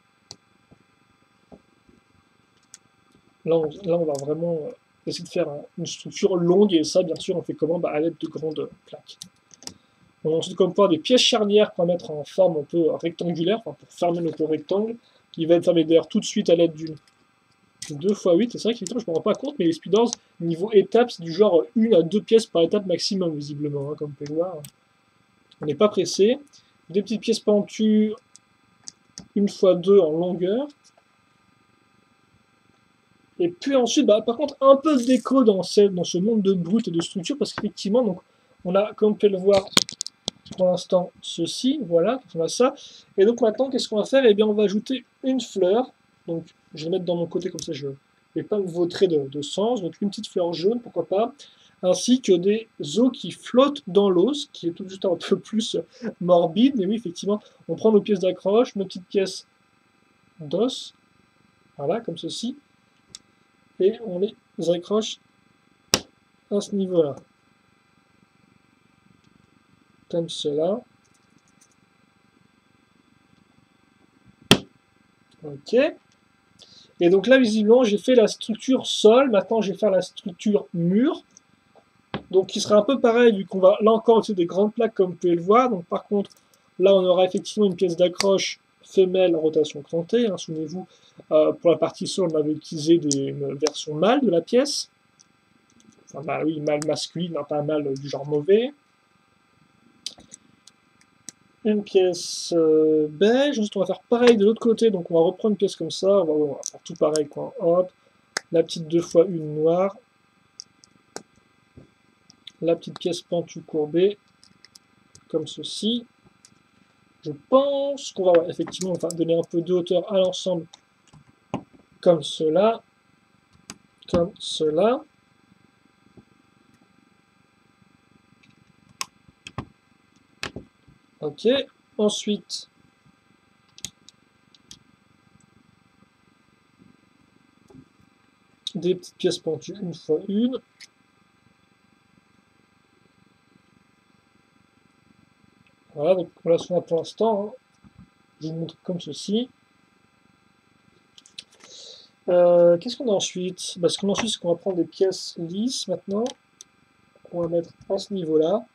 Là, on va vraiment essayer de faire une structure longue, et ça, bien sûr, on fait comment? Bah, à l'aide de grandes plaques. On a ensuite, comme voir, des pièces charnières qu'on va mettre en forme un peu rectangulaire, enfin, pour fermer notre rectangle, qui va être fermé d'ailleurs tout de suite à l'aide d'une 2 x 8, c'est vrai que je ne me rends pas compte, mais les speeders, niveau étape, c'est du genre 1 à 2 pièces par étape maximum, visiblement, hein, comme vous pouvez le voir. On n'est pas pressé. Des petites pièces pentues, 1 x 2 en longueur. Et puis ensuite, bah, par contre, un peu de déco dans ce monde de brut et de structure, parce qu'effectivement, donc, on a, comme vous pouvez le voir, pour l'instant, ceci, voilà, on a ça. Et donc maintenant, qu'est-ce qu'on va faire? Eh bien, on va ajouter une fleur. Donc, je vais mettre dans mon côté, comme ça, je ne vais pas me vautrer de sens. Donc, une petite fleur jaune, pourquoi pas. Ainsi que des os qui flottent dans l'eau, ce qui est tout juste un peu plus morbide. Mais oui, effectivement, on prend nos pièces d'accroche, nos petites pièces d'os, voilà, comme ceci. Et on les accroche à ce niveau-là. Comme cela. Ok. Et donc là, visiblement, j'ai fait la structure sol. Maintenant, je vais faire la structure mur. Donc, qui sera un peu pareil, vu qu'on va là encore utiliser des grandes plaques, comme vous pouvez le voir. Donc, par contre, là, on aura effectivement une pièce d'accroche femelle rotation crantée. Hein, souvenez-vous, pour la partie sol, on avait utilisé une version mâle de la pièce. Enfin, bah, oui, mâle masculine, hein, pas mâle du genre mauvais. Une pièce beige. Ensuite, on va faire pareil de l'autre côté. Donc, on va reprendre une pièce comme ça. On va faire tout pareil, quoi. Hop. La petite 2 x 1 noire. La petite pièce pentue courbée. Comme ceci. Je pense qu'on va effectivement donner un peu de hauteur à l'ensemble. Comme cela. Comme cela. Ok. Ensuite, des petites pièces pentues 1 x 1. Voilà, donc voilà ce qu'on a pour l'instant. Hein. Je vous montre comme ceci. Qu'est-ce qu'on a ensuite? Bah, ce qu'on a ensuite, c'est qu'on va prendre des pièces lisses maintenant. On va mettre à ce niveau-là.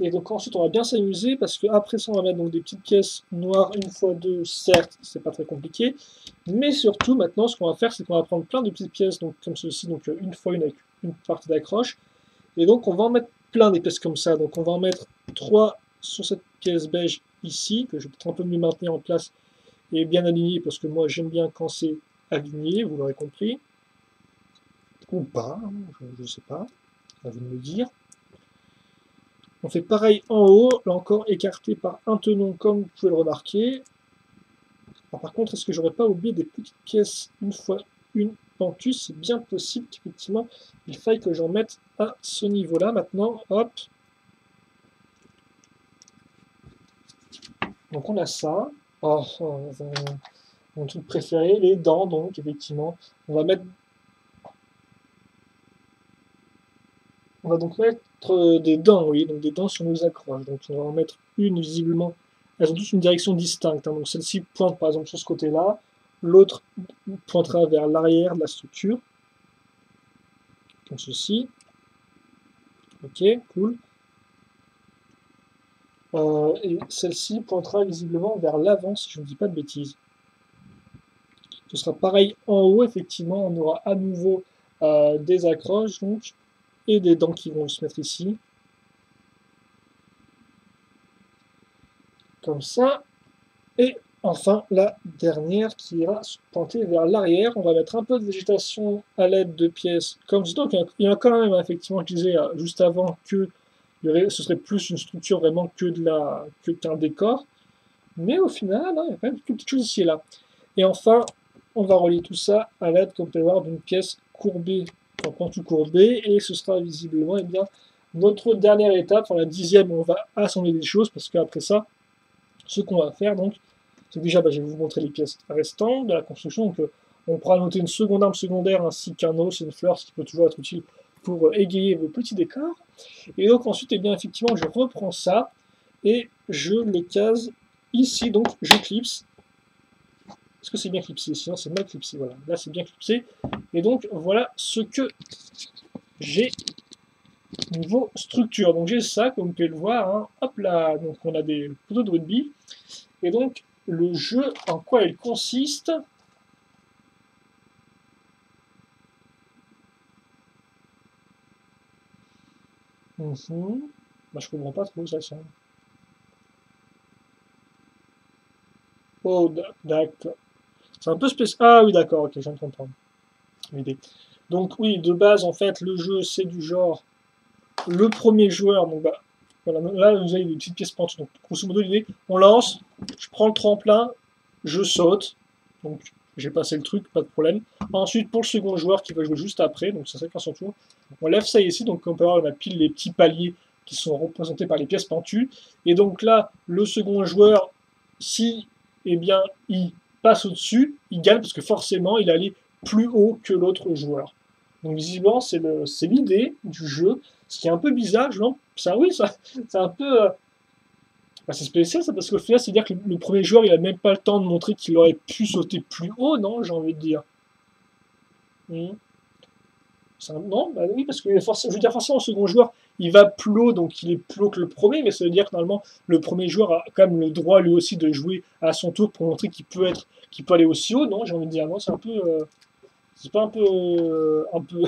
Et donc ensuite, on va bien s'amuser parce qu'après ça, on va mettre donc des petites pièces noires 1 x 2. Certes, c'est pas très compliqué. Mais surtout, maintenant, ce qu'on va faire, c'est qu'on va prendre plein de petites pièces donc, comme ceci, donc 1 x 1 avec une partie d'accroche. Et donc, on va en mettre plein des pièces comme ça. Donc, on va en mettre 3 sur cette pièce beige ici, que je vais peut-être un peu mieux maintenir en place et bien aligné, parce que moi, j'aime bien quand c'est aligné, vous l'aurez compris. Ou pas, hein, je ne sais pas, à vous de me dire. On fait pareil en haut, là encore écarté par un tenon, comme vous pouvez le remarquer. Alors, par contre, est-ce que j'aurais pas oublié des petites pièces 1 x 1 pentues? C'est bien possible qu'effectivement, il faille que j'en mette à ce niveau-là. Maintenant, hop. Donc on a ça. Oh, mon truc préféré, les dents, donc effectivement. On va donc mettre des dents, oui, donc des dents sur nos accroches. Donc on va en mettre une visiblement. Elles ont toutes une direction distincte. Hein. Donc celle-ci pointe par exemple sur ce côté-là. L'autre pointera vers l'arrière de la structure. Comme ceci. Ok, cool. Et celle-ci pointera visiblement vers l'avant, si je ne dis pas de bêtises. Ce sera pareil en haut, effectivement, on aura à nouveau des accroches donc, et des dents qui vont se mettre ici. Comme ça. Et enfin, la dernière qui ira se pointer vers l'arrière. On va mettre un peu de végétation à l'aide de pièces comme ça. Donc, il y a quand même, effectivement, je disais juste avant que ce serait plus une structure vraiment qu'un décor. Mais au final, hein, il y a quand même quelques petites choses ici et là. Et enfin, on va relier tout ça à l'aide, comme vous pouvez voir, d'une pièce courbée, en pentue courbée, et ce sera visiblement eh bien, notre dernière étape, enfin la 10e, on va assembler des choses, parce qu'après ça, ce qu'on va faire, donc, c'est déjà, je vais vous montrer les pièces restantes de la construction, donc on pourra noter une seconde arme secondaire, ainsi qu'un os et une fleur, ce qui peut toujours être utile pour égayer vos petits décors. Et donc ensuite, eh bien, effectivement, je reprends ça, et je le case ici, donc je clipse. Est-ce que c'est bien clipsé? Sinon c'est mal clipsé, voilà. Là c'est bien clipsé. Et donc voilà ce que j'ai niveau structure. Donc j'ai ça, comme vous pouvez le voir. Hein. Hop là, donc on a des poteaux de rugby. Et donc le jeu, en quoi il consiste? Mhm. Bah, je comprends pas trop ça, ça. Oh, d'accord. C'est un peu spécial. Ah oui, d'accord, ok, je viens de comprendre l'idée. Donc oui, de base, en fait, le jeu, c'est du genre, le premier joueur, donc bah, voilà, là, vous avez des petites pièces pentues. Donc, grosso modo, l'idée, on lance, je prends le tremplin, je saute, donc j'ai passé le truc, pas de problème. Ensuite, pour le second joueur qui va jouer juste après, donc ça fait son tour, on lève ça ici, donc on peut voir, on a pile les petits paliers qui sont représentés par les pièces pentues. Et donc là, le second joueur, si, eh bien, il passe au-dessus, il gagne, parce que forcément, il allait plus haut que l'autre joueur. Donc visiblement, c'est l'idée du jeu. Ce qui est un peu bizarre, je ça, oui, ça, c'est un peu, bah, c'est spécial ça, parce qu'au final, c'est-à-dire que le premier joueur, il a même pas le temps de montrer qu'il aurait pu sauter plus haut, non, j'ai envie de dire. Hmm. Non, bah oui, parce que je veux dire, forcément, le second joueur, il va plus haut, donc il est plus haut que le premier, mais ça veut dire que normalement, le premier joueur a quand même le droit lui aussi de jouer à son tour pour montrer qu'il peut aller aussi haut, non, j'ai envie de dire, non, c'est un peu, c'est pas un peu,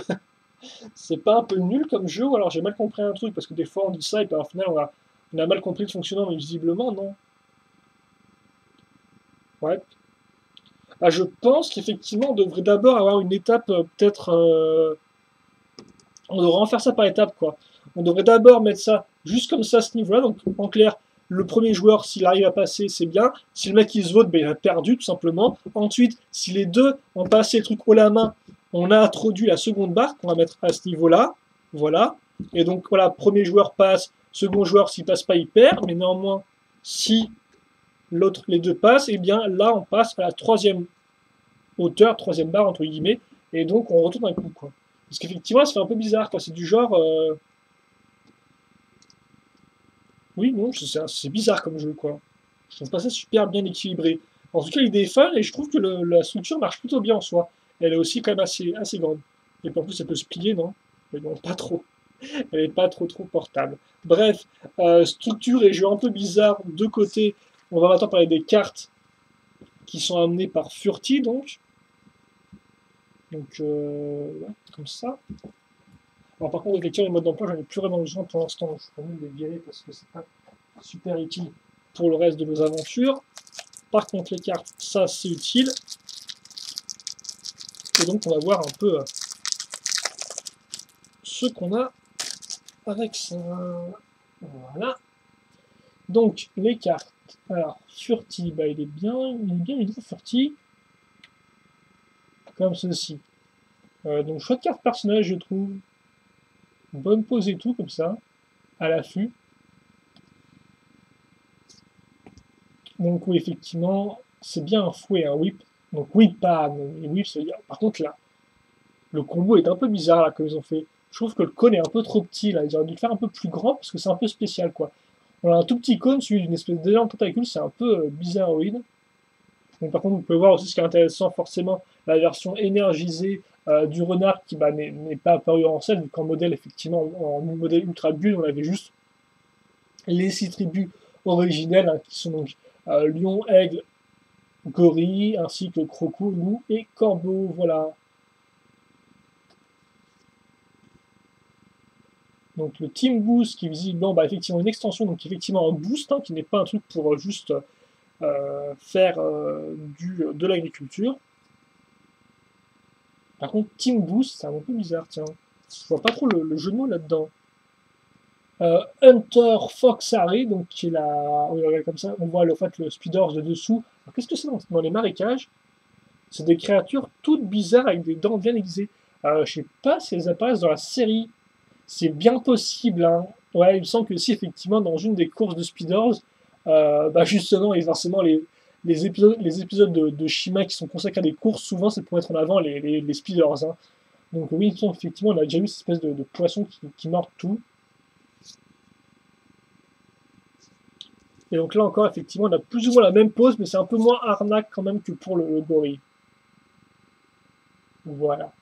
c'est pas un peu nul comme jeu, ou alors j'ai mal compris un truc, parce que des fois on dit ça, et puis au final on a mal compris le fonctionnement, mais visiblement, non. Ouais. Ah, je pense qu'effectivement, on devrait d'abord avoir une étape, peut-être. On devrait en faire ça par étape, quoi. On devrait d'abord mettre ça juste comme ça à ce niveau-là. Donc, en clair, le premier joueur, s'il arrive à passer, c'est bien. Si le mec il se vote, ben, il a perdu, tout simplement. Ensuite, si les deux ont passé le truc haut la main, on a introduit la seconde barre qu'on va mettre à ce niveau-là. Voilà. Et donc, voilà, premier joueur passe, second joueur, s'il passe pas, il perd. Mais néanmoins, si les deux passent, et bien là, on passe à la troisième hauteur, troisième barre, entre guillemets, et donc on retourne un coup, quoi. Parce qu'effectivement, ça fait un peu bizarre, quoi. C'est du genre. Oui, non, c'est bizarre comme jeu, quoi. Je trouve pas ça super bien équilibré. En tout cas, l'idée est fun, et je trouve que la structure marche plutôt bien en soi. Elle est aussi quand même assez grande. Et puis en plus, elle peut se plier, non? Mais non, pas trop. Elle est pas trop portable. Bref, structure et jeu un peu bizarre. De côté, on va maintenant parler des cartes qui sont amenées par Furti, donc. Donc, ouais, comme ça. Alors, par contre, effectivement, les modes d'emploi, j'en ai plus vraiment besoin pour l'instant. Je suis quand même les virer parce que c'est pas super utile pour le reste de nos aventures. Par contre, les cartes, ça, c'est utile. Et donc, on va voir un peu ce qu'on a avec ça. Voilà. Donc, les cartes. Alors, Furti, bah, il est bien, il est Furti. Comme ceci. Donc, chouette carte personnage, je trouve. Bonne pose et tout, comme ça. À l'affût. Donc oui, effectivement, c'est bien un fouet, un whip. Donc whip pan, et whip, ça veut dire... Par contre là, le combo est un peu bizarre là qu'ils ont fait. Je trouve que le cône est un peu trop petit là, ils auraient dû le faire un peu plus grand parce que c'est un peu spécial quoi. On a un tout petit cône suivi d'une espèce d'énorme tentacule, c'est un peu bizarroïde. Donc par contre vous pouvez voir aussi ce qui est intéressant forcément, la version énergisée du renard qui bah, n'est pas apparu en scène, vu qu'en modèle effectivement, en modèle ultra bulle, on avait juste les 6 tribus originelles hein, qui sont donc lion, aigle, gorille, ainsi que croco, loup et corbeau. Voilà. Donc le Team Boost qui est visiblement bah, effectivement une extension, donc effectivement un boost, hein, qui n'est pas un truc pour juste faire de l'agriculture. Par contre, Team Boost, c'est un peu bizarre, tiens. Je vois pas trop le jeu de mots là-dedans. Hunter Fox Harry, donc qui est la. Oui, regarde comme ça, on voit en fait, le Speedhorse de dessous. Qu'est-ce que c'est dans les marécages? C'est des créatures toutes bizarres avec des dents bien aiguisées. Je sais pas si elles apparaissent dans la série. C'est bien possible, hein. Ouais, il me semble que si, effectivement, dans une des courses de Speeders, bah justement, et forcément, les épisodes de Shima qui sont consacrés à des courses, souvent, c'est pour mettre en avant les Speeders, hein. Donc oui, il me semble, effectivement, on a déjà vu cette espèce de poisson qui mord tout. Et donc là encore, effectivement, on a plus ou moins la même pose, mais c'est un peu moins arnaque quand même que pour le gorille. Voilà.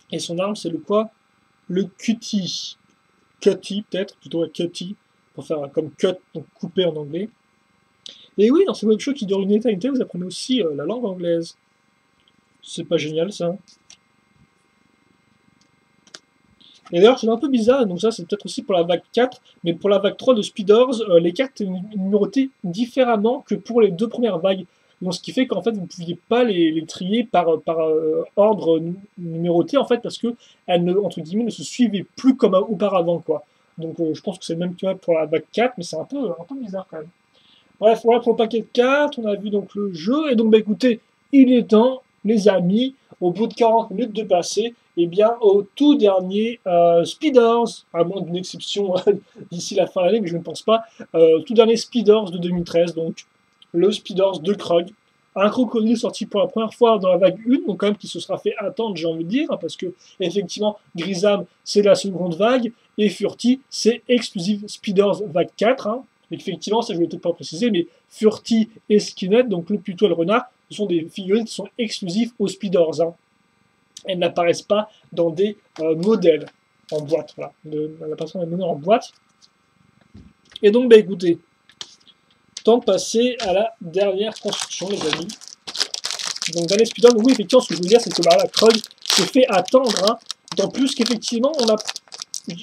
Et son arme, c'est le quoi? Le cutie. Cutty, peut-être, plutôt cutty, pour faire comme cut, donc couper en anglais. Et oui, dans ce web show qui dure une éternité, vous apprenez aussi la langue anglaise. C'est pas génial ça. Et d'ailleurs, c'est un peu bizarre, donc ça c'est peut-être aussi pour la vague 4, mais pour la vague 3 de Speeders, les cartes étaient numérotées différemment que pour les deux premières vagues. Donc ce qui fait qu'en fait vous ne pouviez pas les trier par ordre numéroté en fait parce que elles ne, entre guillemets, ne se suivaient plus comme auparavant quoi. Donc je pense que c'est le même cas pour la vague 4, mais c'est un peu bizarre quand même. Bref, voilà pour le paquet de cartes, on a vu donc le jeu, et donc bah écoutez, il est temps, les amis, au bout de 40 minutes de passer, eh bien, au tout dernier Speeders, à moins d'une exception d'ici la fin de l'année, mais je ne pense pas, tout dernier Speeders de 2013, donc le Speeders de Krug, un crocodile sorti pour la première fois dans la vague 1, donc quand même qui se sera fait attendre, j'ai envie de dire, hein, parce que effectivement, Grisam, c'est la seconde vague, et Furty, c'est Exclusive Speeders vague 4, hein. Effectivement, ça je ne vais peut-être pas préciser, mais Furty et Skinhead, donc le putois et le renard, ce sont des figurines qui sont exclusives aux Speeders. Hein. Elles n'apparaissent pas dans des modèles en boîte. Voilà. Elles n'apparaissent pas dans des modèles en boîte. Et donc, bah écoutez, temps de passer à la dernière construction, les amis. Donc, dernier Speeders, oui, effectivement, ce que je veux dire, c'est que bah, la Krug se fait attendre. Hein, d'autant plus qu'effectivement, on a.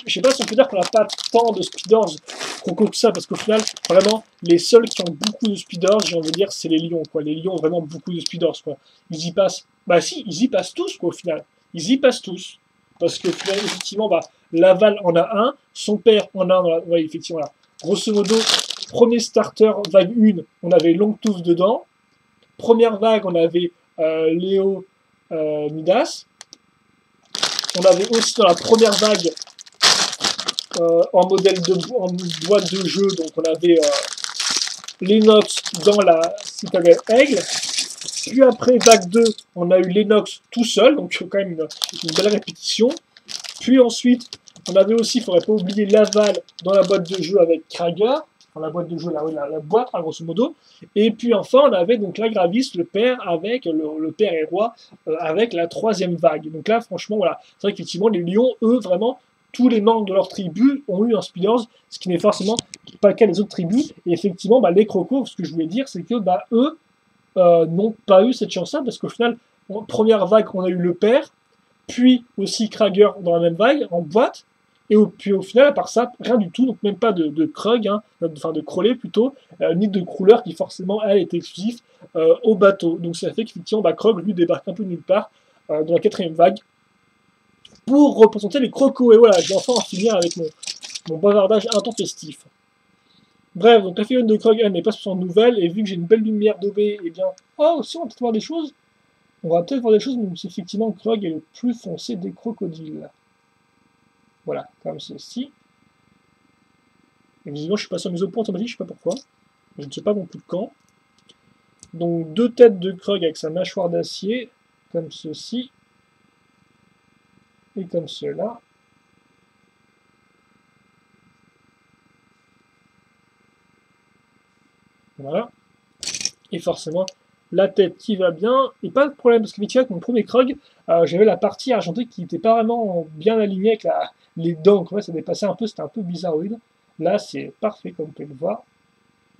Je sais pas si on peut dire qu'on n'a pas tant de Speeders Croco que ça, parce qu'au final, vraiment, les seuls qui ont beaucoup de Speeders, j'ai envie de dire, c'est les lions, quoi. Les lions ont vraiment beaucoup de Speeders, quoi. Ils y passent, bah si, ils y passent tous, quoi, au final. Ils y passent tous. Parce que, finalement, effectivement, bah, Laval en a un, son père en a un, ouais, effectivement, là. Grosso modo, premier starter, vague 1, on avait Longtooth dedans. Première vague, on avait Léo Midas. On avait aussi dans la première vague en modèle en boîte de jeu, donc on avait Lennox dans la citadelle Aigle. Puis après vague 2, on a eu Lennox tout seul, donc quand même une belle répétition. Puis ensuite, on avait aussi, il ne faudrait pas oublier Laval dans la boîte de jeu avec Krager, dans la boîte de jeu, la boîte, hein, grosso modo. Et puis enfin, on avait donc la Gravis, le père, avec le père et roi, avec la troisième vague. Donc là, franchement, voilà. C'est vrai qu'effectivement, les lions, eux, vraiment, tous les membres de leur tribu ont eu un Speeders, ce qui n'est forcément pas le cas des autres tribus. Et effectivement, bah, les crocos, ce que je voulais dire, c'est que bah, eux n'ont pas eu cette chance-là, parce qu'au final, en première vague, on a eu le père, puis aussi Krager dans la même vague, en boîte, et puis au final, à part ça, rien du tout, donc même pas de Krug, hein, enfin de Crowley plutôt, ni de Crawler qui forcément, elle, est exclusif au bateau. Donc ça fait qu'effectivement, bah, Krug, lui, débarque un peu nulle part dans la quatrième vague pour représenter les crocos. Et voilà, je vais enfin en finir avec mon bavardage intempestif. Bref, donc la figurine de Krug, elle n'est pas sur son nouvelle, et vu que j'ai une belle lumière d'OB, eh bien, oh, si on va peut-être voir des choses. On va peut-être voir des choses, même si effectivement Krug est le plus foncé des crocodiles. Voilà, comme ceci. Et visiblement, je suis passé en mise au point automatique, je ne sais pas pourquoi. Je ne sais pas non plus quand. Donc, deux têtes de Krug avec sa mâchoire d'acier, comme ceci. Et comme cela. Voilà. Et forcément, la tête qui va bien. Et pas de problème, parce qu'effectivement, avec mon premier Krug, j'avais la partie argentée qui n'était pas vraiment bien alignée avec les dents. Donc, ouais, ça dépassait un peu, c'était un peu bizarroïde. Là, c'est parfait, comme vous pouvez le voir.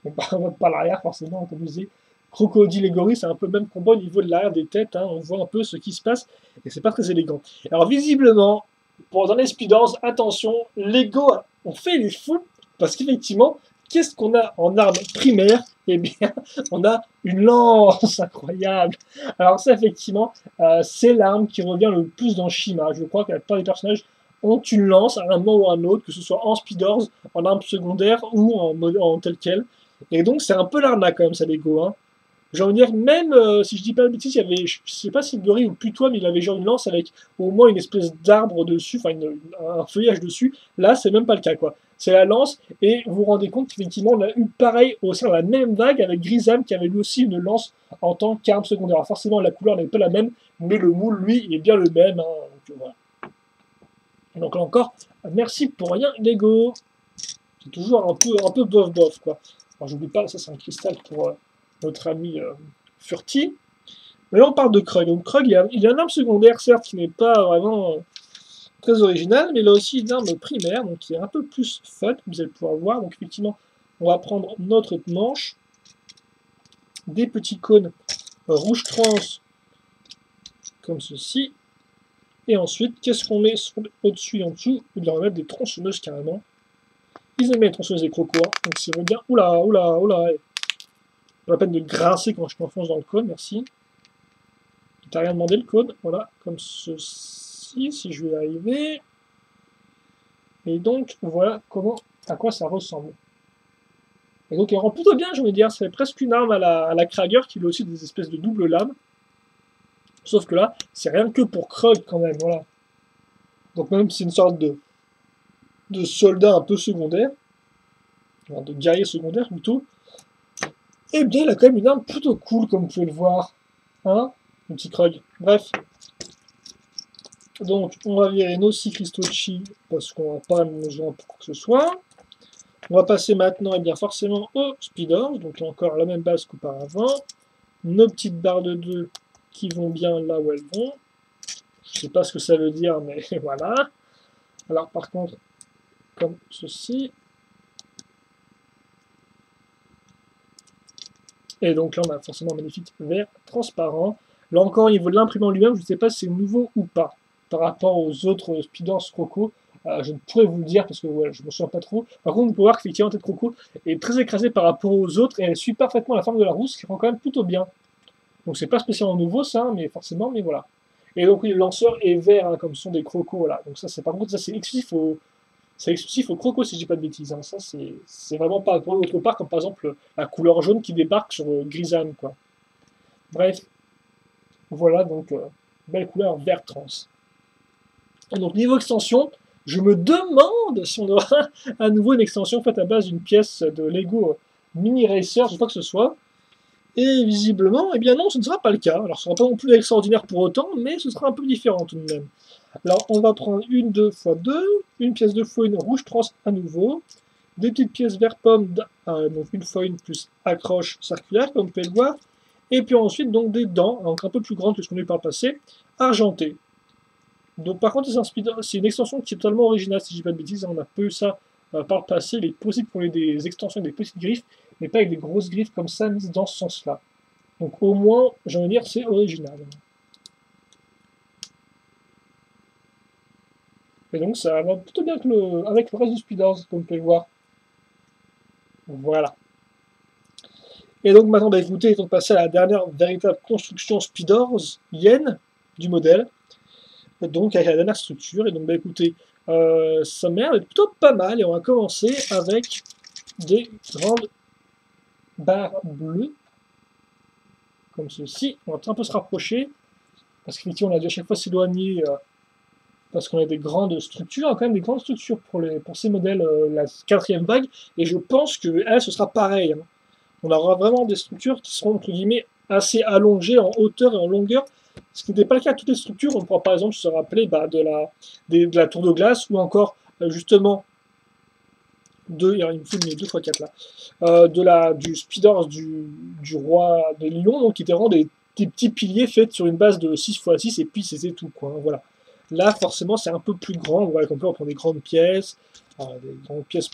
On va pas l'arrière, forcément, comme je disais. Crocodile et gorille, c'est un peu le même combat au niveau de l'arrière des têtes. Hein. On voit un peu ce qui se passe, et c'est pas très élégant. Alors, visiblement, dans les Speeders, attention, Lego ont fait les fous, parce qu'effectivement, qu'est-ce qu'on a en arme primaire? Eh bien, on a une lance incroyable. Alors ça, effectivement, c'est l'arme qui revient le plus dans Shima. Je crois que la plupart des personnages ont une lance à un moment ou à un autre, que ce soit en Speeders, en arme secondaire ou en tel quel. Et donc, c'est un peu l'arnaque quand même, ça, Lego. Hein. J'ai envie de dire, même si je dis pas de bêtises, il y avait, je sais pas si le gorille ou Putois, mais il avait genre une lance avec au moins une espèce d'arbre dessus, enfin un feuillage dessus. Là, c'est même pas le cas, quoi. C'est la lance, et vous vous rendez compte qu'effectivement, on a eu pareil au sein de la même vague avec Grisam qui avait lui aussi une lance en tant qu'arme secondaire. Alors forcément, la couleur n'est pas la même, mais le moule, lui, est bien le même. Hein, donc, voilà. Donc là encore, merci pour rien, Lego. C'est toujours un peu bof, quoi. Alors j'oublie pas, ça c'est un cristal pour notre ami Furty. Mais là on parle de Krug. Donc Krug, il a une arme secondaire, certes, qui n'est pas vraiment très originale, mais il a aussi une arme primaire, donc qui est un peu plus fun, comme vous allez pouvoir voir. Donc effectivement, on va prendre notre manche, des petits cônes rouge trans, comme ceci, Et ensuite, qu'est-ce qu'on met au-dessus et en dessous? Eh bien, on va mettre des tronçonneuses carrément. Ils aiment bien les tronçonneuses et crocos, hein. Donc si on veut bien... Oula, oula, oula. Pas la peine de grincer quand je m'enfonce dans le cône, merci. T'as rien demandé le cône, voilà, comme ceci, si je vais y arriver. Et donc, voilà à quoi ça ressemble. Et donc, elle rend plutôt bien, je veux dire, c'est presque une arme à la Krager qui a aussi des espèces de double lames. Sauf que là, c'est rien que pour Krug quand même, voilà. Donc même si c'est une sorte de soldat un peu secondaire, enfin, de guerrier secondaire plutôt, eh bien il a quand même une arme plutôt cool comme vous pouvez le voir. Hein, le petit Krug. Bref. Donc on va virer nos 6 Cristocci parce qu'on n'a pas besoin pour quoi que ce soit. On va passer maintenant eh bien forcément au Speeders, donc là encore la même base qu'auparavant. Nos petites barres de 2 qui vont bien là où elles vont. Je sais pas ce que ça veut dire, mais voilà. Alors par contre, comme ceci. Et donc là, on a forcément un magnifique vert transparent. Là encore, au niveau de l'imprimant lui-même, je ne sais pas si c'est nouveau ou pas. Par rapport aux autres Speeders Croco, je ne pourrais vous le dire parce que ouais, je ne me souviens pas trop. Par contre, on peut voir qu'effectivement, Tête Croco est très écrasée par rapport aux autres et elle suit parfaitement la forme de la roue, ce qui rend quand même plutôt bien. Donc c'est pas spécialement nouveau ça, mais forcément, mais voilà. Et donc oui, le lanceur est vert, hein, comme sont des crocos, là. Donc ça, c'est par contre, ça c'est exclusif au croco, si je dis pas de bêtises. Hein. Ça, c'est vraiment pas pour autre part, comme par exemple la couleur jaune qui débarque sur Grisane, quoi. Bref, voilà donc belle couleur vert trans. Et donc niveau extension, je me demande si on aura à nouveau une extension faite à base d'une pièce de Lego Mini Racer, je sais pas que ce soit. Et visiblement, eh bien non, ce ne sera pas le cas. Alors ce ne sera pas non plus extraordinaire pour autant, mais ce sera un peu différent tout de même. Alors on va prendre une 2x2, une pièce de faux, une rouge trans à nouveau, des petites pièces vert pomme, donc une fois une plus accroche circulaire, comme vous pouvez le voir, et puis ensuite donc des dents, donc un peu plus grandes que ce qu'on a eu par le passé, argentées. Donc par contre c'est une extension qui est totalement originale, si je dis pas de bêtises, on a peu eu ça par le passé, il est possible qu'on ait des extensions avec des petites griffes, mais pas avec des grosses griffes comme ça mises dans ce sens-là. Donc au moins, j'ai envie de dire, c'est original. Et donc ça va plutôt bien avec le reste du Speeders, comme vous pouvez le voir. Voilà. Et donc maintenant, bah, écoutez, il est temps de passer à la dernière véritable construction Speeders, Yen, du modèle. Donc avec la dernière structure. Et donc bah écoutez, ça m'a l'air d'être plutôt pas mal. Et on va commencer avec des grandes barres bleues, comme ceci. On va un peu se rapprocher, parce qu'effectivement on a dû à chaque fois s'éloigner, parce qu'on a des grandes structures, quand même des grandes structures pour ces modèles, la quatrième vague, et je pense que elle, ce sera pareil. Hein. On aura vraiment des structures qui seront, entre guillemets, assez allongées en hauteur et en longueur, ce qui n'était pas le cas de toutes les structures. On pourra par exemple se rappeler de la tour de glace, ou encore, justement, il me faut une 2x4 là, du Speeders du roi des lions, donc qui étaient vraiment des petits piliers faits sur une base de 6x6, et puis c'était tout, quoi. Hein, voilà. Là, forcément, c'est un peu plus grand. On voit qu'on peut prendre des grandes pièces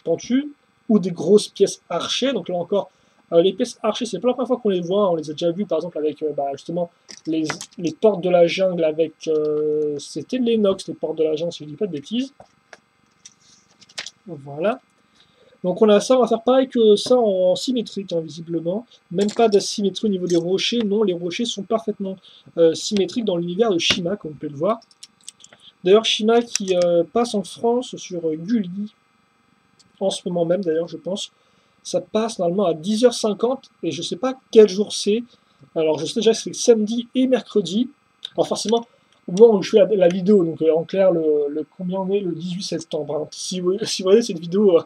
pentues, ou des grosses pièces archées. Donc là encore, les pièces archées, c'est pas la première fois qu'on les voit. On les a déjà vues, par exemple, avec justement les portes de la jungle, avec c'était de l'Enox, les portes de la jungle, si je dis pas de bêtises. Voilà. Donc on a ça, on va faire pareil que ça en symétrique, hein, visiblement. Même pas d'asymétrie au niveau des rochers. Non, les rochers sont parfaitement symétriques dans l'univers de Shima, comme on peut le voir. D'ailleurs, Shima qui passe en France sur Gulli, en ce moment même d'ailleurs, je pense. Ça passe normalement à 10h50, et je sais pas quel jour c'est. Alors je sais déjà que c'est samedi et mercredi. Alors forcément, au moment où je fais la vidéo, donc en clair, combien on est le 18 septembre. Hein. Si vous voyez cette vidéo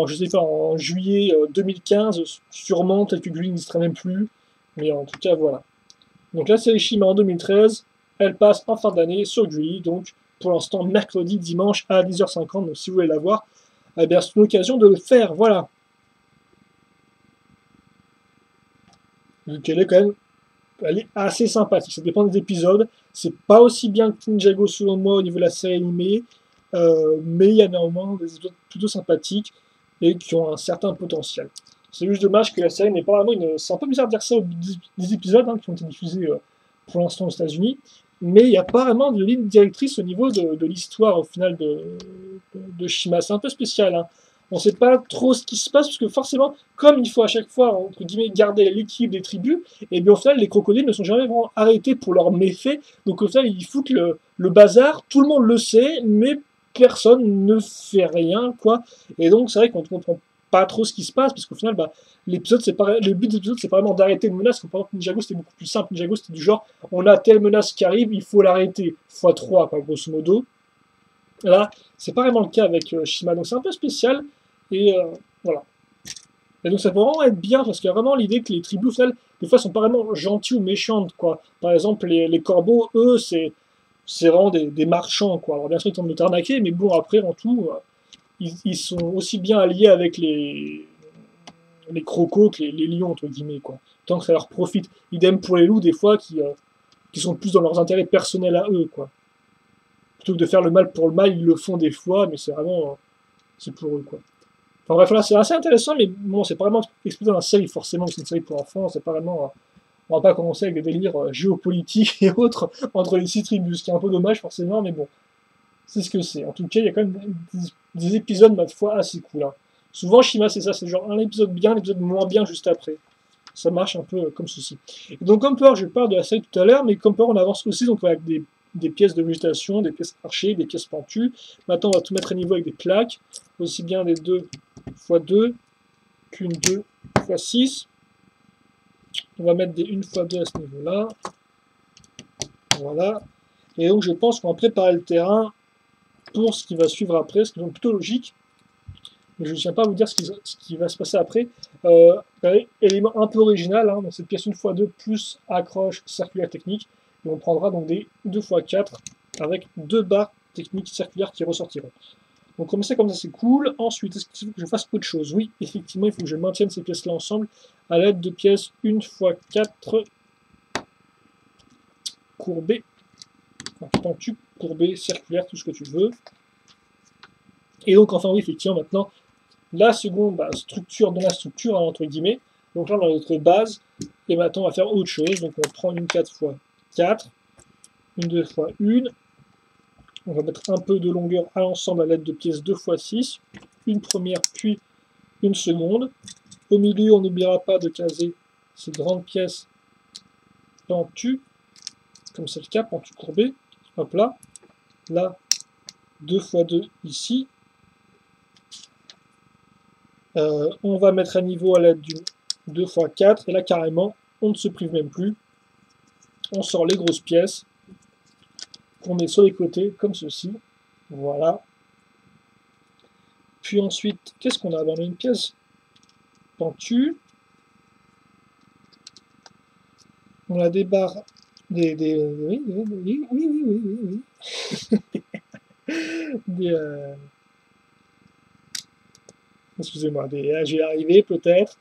je sais pas, en juillet 2015, sûrement, peut-être que Gulli n'existera même plus. Mais en tout cas, voilà. Donc la série Shima en 2013, elle passe en fin d'année sur Gulli, donc pour l'instant mercredi, dimanche à 10h50, donc si vous voulez la voir, eh bien c'est une occasion de le faire, voilà. Donc elle est quand même, elle est assez sympathique, ça dépend des épisodes, c'est pas aussi bien que Ninjago selon moi au niveau de la série animée, mais il y a néanmoins des épisodes plutôt sympathiques et qui ont un certain potentiel. C'est juste dommage que la série n'est pas vraiment une... C'est un peu bizarre de dire ça des épisodes qui ont été diffusés pour l'instant aux États-Unis, mais il n'y a pas vraiment de ligne directrice au niveau de l'histoire, au final, de Shima. C'est un peu spécial, hein. On ne sait pas trop ce qui se passe, parce que forcément, comme il faut à chaque fois, entre guillemets, garder l'équilibre des tribus, et bien au final, les crocodiles ne sont jamais vraiment arrêtés pour leurs méfaits, donc au final, ils foutent le bazar, tout le monde le sait, mais personne ne fait rien, quoi. Et donc, c'est vrai qu'on ne comprend pas trop ce qui se passe, parce qu'au final, bah, l'épisode, c'est pas, le but de l'épisode, c'est pas vraiment d'arrêter une menace, comme par exemple, Ninjago, c'était beaucoup plus simple. Ninjago, c'était du genre, on a telle menace qui arrive, il faut l'arrêter, x3, quoi, grosso modo. Là, c'est pas vraiment le cas avec Shima, donc c'est un peu spécial, et voilà. Et donc ça peut vraiment être bien, parce qu'il y a vraiment l'idée que les tribus, au final, des fois, sont pas vraiment gentilles ou méchantes, quoi. Par exemple, les corbeaux, eux, c'est vraiment des marchands, quoi. Alors bien sûr, ils tentent de t'arnaquer, mais bon, après, en tout, ils sont aussi bien alliés avec les crocos que les lions, entre guillemets, quoi. Tant que ça leur profite. Idem pour les loups, des fois, qui sont plus dans leurs intérêts personnels à eux, quoi. Plutôt que de faire le mal pour le mal, ils le font des fois, mais c'est vraiment, c'est pour eux, quoi. Enfin bref, là, c'est assez intéressant, mais bon, c'est pas vraiment expliqué dans la série, forcément, c'est une série pour enfants, c'est pas vraiment... on va pas commencer avec des délires géopolitiques et autres entre les 6 tribus, ce qui est un peu dommage, forcément, mais bon, c'est ce que c'est. En tout cas, il y a quand même des épisodes, ma foi, assez cool, hein. Souvent, Shima, c'est ça, c'est genre un épisode bien, un épisode moins bien juste après. Ça marche un peu comme ceci. Et donc, comme peur, je parle de la série tout à l'heure, mais comme peur, on avance aussi donc avec des pièces de végétation, des pièces archées, des pièces pentues. Maintenant, on va tout mettre à niveau avec des plaques, aussi bien des 2x2 qu'une 2x6. On va mettre des 1x2 à ce niveau-là. Voilà. Et donc, je pense qu'on va préparer le terrain pour ce qui va suivre après, ce qui est plutôt logique. Mais je ne tiens pas à vous dire ce qui va se passer après. Élément un peu original, hein, dans cette pièce 1x2 plus accroche circulaire technique. Et on prendra donc des 2x4 avec 2 barres techniques circulaires qui ressortiront. Donc comme ça, c'est cool. Ensuite, est-ce qu'il faut que je fasse autre chose? Oui, effectivement, il faut que je maintienne ces pièces-là ensemble à l'aide de pièces 1x4 courbées, pentues, courbées, circulaires, tout ce que tu veux. Et donc enfin oui, effectivement, maintenant, la seconde structure dans la structure, hein, entre guillemets. Donc là, on a notre base. Et maintenant, on va faire autre chose. Donc on prend une 4x4, une 2x1. On va mettre un peu de longueur à l'ensemble à l'aide de pièces 2x6. Une première, puis une seconde. Au milieu, on n'oubliera pas de caser ces grandes pièces pentues, comme c'est le cas, pentues courbées. Hop là. Là, 2x2 ici. On va mettre à niveau à l'aide d'une 2x4. Et là, carrément, on ne se prive même plus. On sort les grosses pièces qu'on met sur les côtés, comme ceci. Voilà. Puis ensuite, qu'est-ce qu'on a? On a une pièce pentue. On a des barres, oui, des, excusez-moi, je vais y arriver peut-être.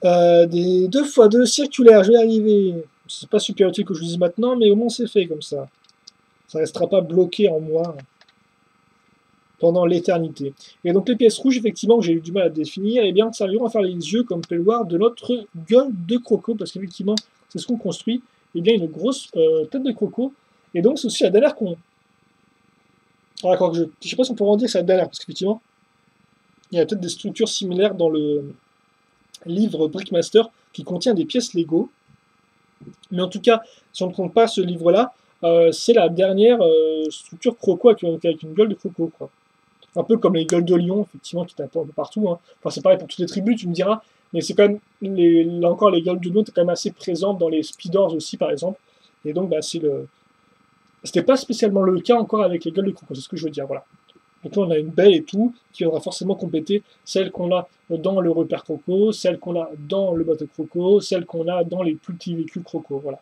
Des 2x2 circulaires, je vais y arriver. C'est pas super utile que je le dise maintenant, mais au moins c'est fait comme ça. Ça restera pas bloqué en moi pendant l'éternité. Et donc les pièces rouges, effectivement, que j'ai eu du mal à définir, eh bien, serviront à faire les yeux, comme peut le voir, de notre gueule de croco, parce qu'effectivement, c'est ce qu'on construit, eh bien, une grosse tête de croco. Et donc, c'est aussi la dernière qu'on... Alors, je ne sais pas si on peut en dire que c'est la dernière, parce qu'effectivement, il y a peut-être des structures similaires dans le livre Brickmaster qui contient des pièces Lego. Mais en tout cas, si on ne compte pas ce livre-là, c'est la dernière structure croco avec une gueule de croco, quoi. Un peu comme les gueules de lion, effectivement, qui tapent un peu partout, hein. Enfin, c'est pareil pour toutes les tribus, tu me diras, mais c'est quand même, là encore, les gueules de lion étaient quand même assez présentes dans les speeders aussi, par exemple. Et donc, c'était pas spécialement le cas encore avec les gueules de croco, c'est ce que je veux dire, voilà. Donc là, on a une belle et tout, qui viendra forcément compléter celle qu'on a dans le repère croco, celle qu'on a dans le bateau croco, celle qu'on a dans les plus petits véhicules croco, voilà.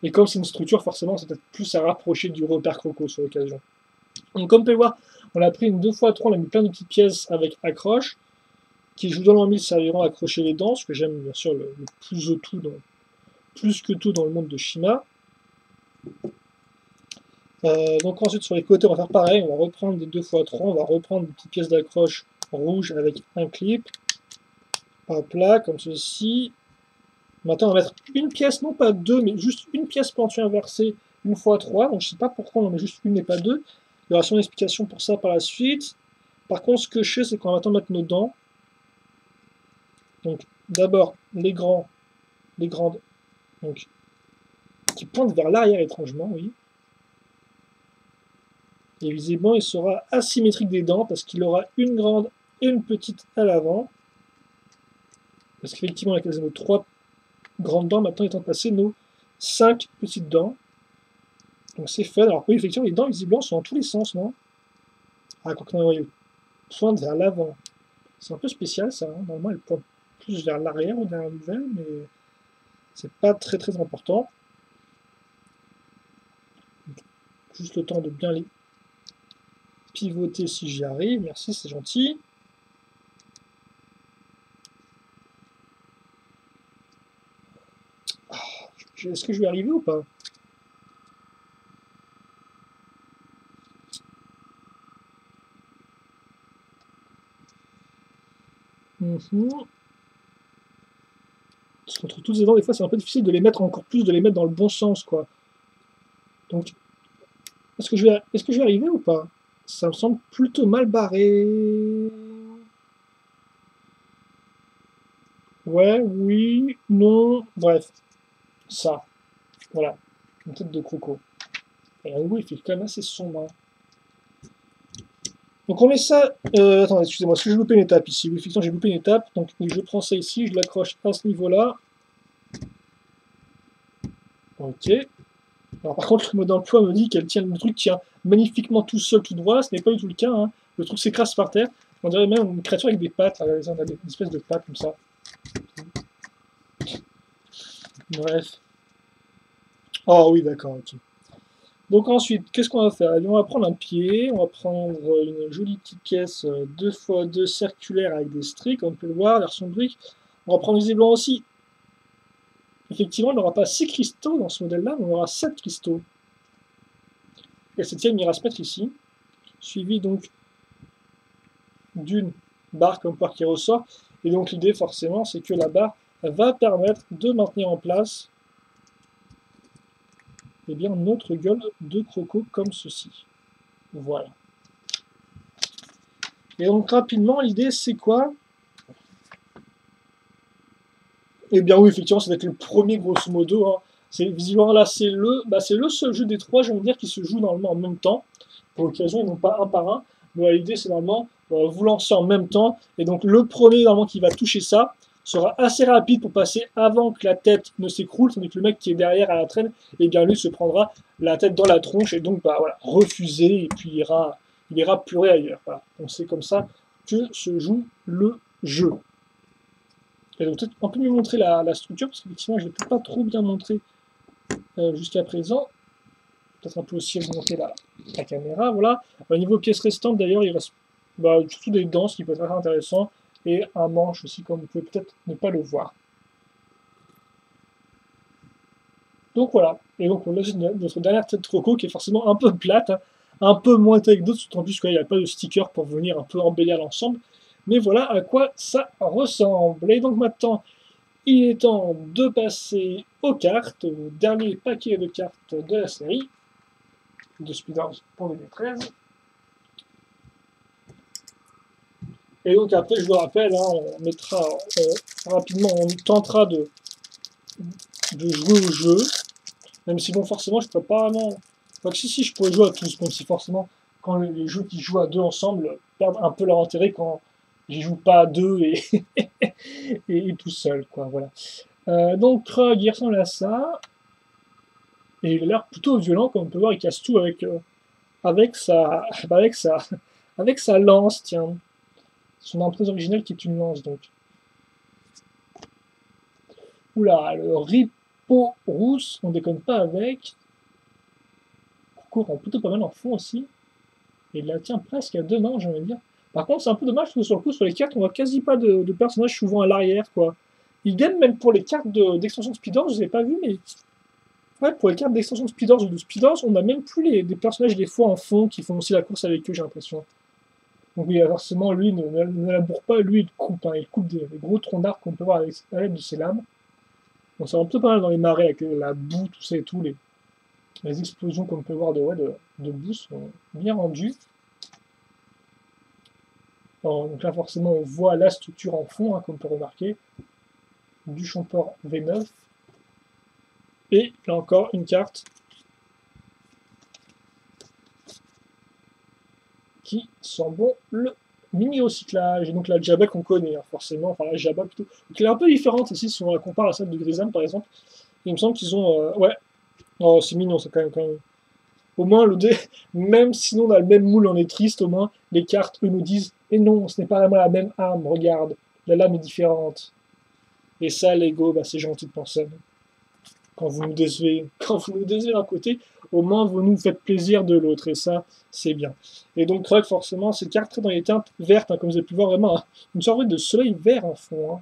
Et comme c'est une structure, forcément, c'est peut-être plus à rapprocher du repère croco sur l'occasion. Donc comme vous pouvez voir, on a pris une 2x3, on a mis plein de petites pièces avec accroche, qui, je vous donne en mille, serviront à accrocher les dents, ce que j'aime bien sûr le plus que tout dans le monde de Shima. Donc ensuite sur les côtés, on va faire pareil, on va reprendre des 2x3, on va reprendre des petites pièces d'accroche rouge avec un clip. Hop là, comme ceci. Maintenant, on va mettre une pièce, non pas deux, mais juste une pièce penchée inversée, une fois 3. Donc je sais pas pourquoi on met juste une et pas deux. Il y aura sûrement une explication pour ça par la suite. Par contre, ce que je sais, c'est qu'on va maintenant mettre nos dents. Donc d'abord les grandes, donc qui pointent vers l'arrière étrangement, oui. Et visiblement, il sera asymétrique des dents parce qu'il aura une grande et une petite à l'avant. Parce qu'effectivement, avec nos 3 grandes dents, maintenant il est temps de passer nos 5 petites dents. Donc c'est fun. Alors oui, effectivement, les dents visiblement sont dans tous les sens, non? Ah, quoi que non, ils pointent vers l'avant. C'est un peu spécial ça, hein. Normalement, elles pointent plus vers l'arrière ou derrière la nouvelle, mais c'est pas très très important. Juste le temps de bien les pivoter si j'y arrive. Merci, c'est gentil. Est-ce que je vais arriver ou pas? Parce qu'entre toutes les dents, des fois, c'est un peu difficile de les mettre encore plus, de les mettre dans le bon sens, quoi. Donc, est-ce que je vais arriver ou pas? Ça me semble plutôt mal barré. Ouais, oui, non, bref. Ça, voilà. Une tête de croco. Et oui, il fait quand même assez sombre, hein. Donc on met ça... attendez, excusez-moi, est-ce que j'ai loupé une étape ici? Oui, effectivement, j'ai loupé une étape. Donc je prends ça ici, je l'accroche à ce niveau-là. Ok. Alors par contre, le mode d'emploi me dit qu'elle tient, le truc tient magnifiquement tout seul, tout droit. Ce n'est pas du tout le cas, hein. Le truc s'écrase par terre. On dirait même une créature avec des pattes. Là, on a une espèce de pattes comme ça. Bref. Oh oui, d'accord, ok. Donc ensuite, qu'est-ce qu'on va faire? Eh bien, on va prendre un pied, on va prendre une jolie petite caisse 2x2 circulaire avec des stries, comme on peut le voir, version brique. On va prendre visiblement aussi. Effectivement, on n'aura pas 6 cristaux dans ce modèle-là, mais on aura 7 cristaux. Et le 7e ira se mettre ici, suivi donc d'une barre comme par qui ressort. Et donc l'idée forcément, c'est que la barre va permettre de maintenir en place eh bien, notre gueule de croco comme ceci. Voilà. Et donc rapidement, l'idée c'est quoi? Eh bien oui, effectivement, ça va être le premier grosso modo, hein. C'est visiblement là, c'est le seul jeu des 3, je vais dire, qui se joue normalement en même temps. Pour l'occasion, ils n'ont pas un par un. Mais l'idée, c'est normalement vous lancer en même temps. Et donc le premier normalement qui va toucher ça sera assez rapide pour passer avant que la tête ne s'écroule, tandis que le mec qui est derrière à la traîne, eh bien lui se prendra la tête dans la tronche et donc bah voilà, refuser et puis il ira pleurer ailleurs. Voilà. Donc c'est comme ça que se joue le jeu. Et donc peut-être un peu mieux montrer la structure, parce qu'effectivement je ne l'ai peut-être pas trop bien montré jusqu'à présent. Peut-être un peu aussi augmenter la caméra, voilà. Au niveau pièces restantes d'ailleurs, il reste surtout des dents, ce qui peut être assez intéressant, et un manche aussi, comme vous pouvez peut-être ne pas le voir. Donc voilà, et donc on a notre dernière tête croco qui est forcément un peu plate, hein, un peu moins que d'autres, en plus qu'il n'y a pas de sticker pour venir un peu embellir l'ensemble. Mais voilà à quoi ça ressemble. Et donc maintenant, il est temps de passer aux cartes, au dernier paquet de cartes de la série de Speeders pour 2013. Et donc après, je vous rappelle, hein, on mettra rapidement, on tentera de jouer au jeu, même si bon, forcément, je ne peux pas vraiment... Enfin, si, je pourrais jouer à tous, même si forcément, quand les jeux qui jouent à deux ensemble perdent un peu leur intérêt quand j'y joue pas à deux et tout seul, quoi, voilà. Donc, Krug, il ressemble à ça, et il a l'air plutôt violent, comme on peut voir, il casse tout avec sa lance, tiens. Son emprise originelle qui est une lance, donc. Oula, le Ripo rousse, on déconne pas avec. Coco rend plutôt pas mal en fond aussi. Et il la tient presque à deux mains, j'ai envie de dire. Par contre, c'est un peu dommage parce que sur le coup, sur les cartes, on voit quasi pas de personnages souvent à l'arrière, quoi. Idem, même pour les cartes d'extension de Speeders, je ne les ai pas vues, mais. Ouais, pour les cartes d'extension de Speeders ou de Speeders, on a même plus des personnages des fois en fond qui font aussi la course avec eux, j'ai l'impression. Donc oui, forcément, lui ne laboure pas, lui il coupe des gros troncs d'arbre qu'on peut voir à l'aide de ses lames. Donc ça va plutôt pas mal dans les marais avec la boue, tout ça et tout, les explosions qu'on peut voir de boue sont bien rendues. Alors, donc là forcément on voit la structure en fond, hein, comme on peut remarquer, du Champort V9. Et là encore une carte qui sent bon le mini-recyclage. Et donc la Jabba qu'on connaît, hein, forcément, enfin la Jabba plutôt. Donc elle est un peu différente ici si on la compare à celle de Grisam par exemple. Il me semble qu'ils ont. Ouais, oh c'est mignon ça quand même. Au moins le dé, même sinon on a le même moule, on est triste, au moins les cartes eux nous disent et non, ce n'est pas vraiment la même arme, regarde, la lame est différente. Et ça, Lego, bah, c'est gentil de penser. Quand vous nous décevez, quand vous nous décevez d'un côté, au moins vous nous faites plaisir de l'autre, et ça, c'est bien. Et donc, Krug, forcément, cette carte très dans les teintes vertes, hein, comme vous avez pu voir, vraiment, hein, une sorte de soleil vert en fond. Hein.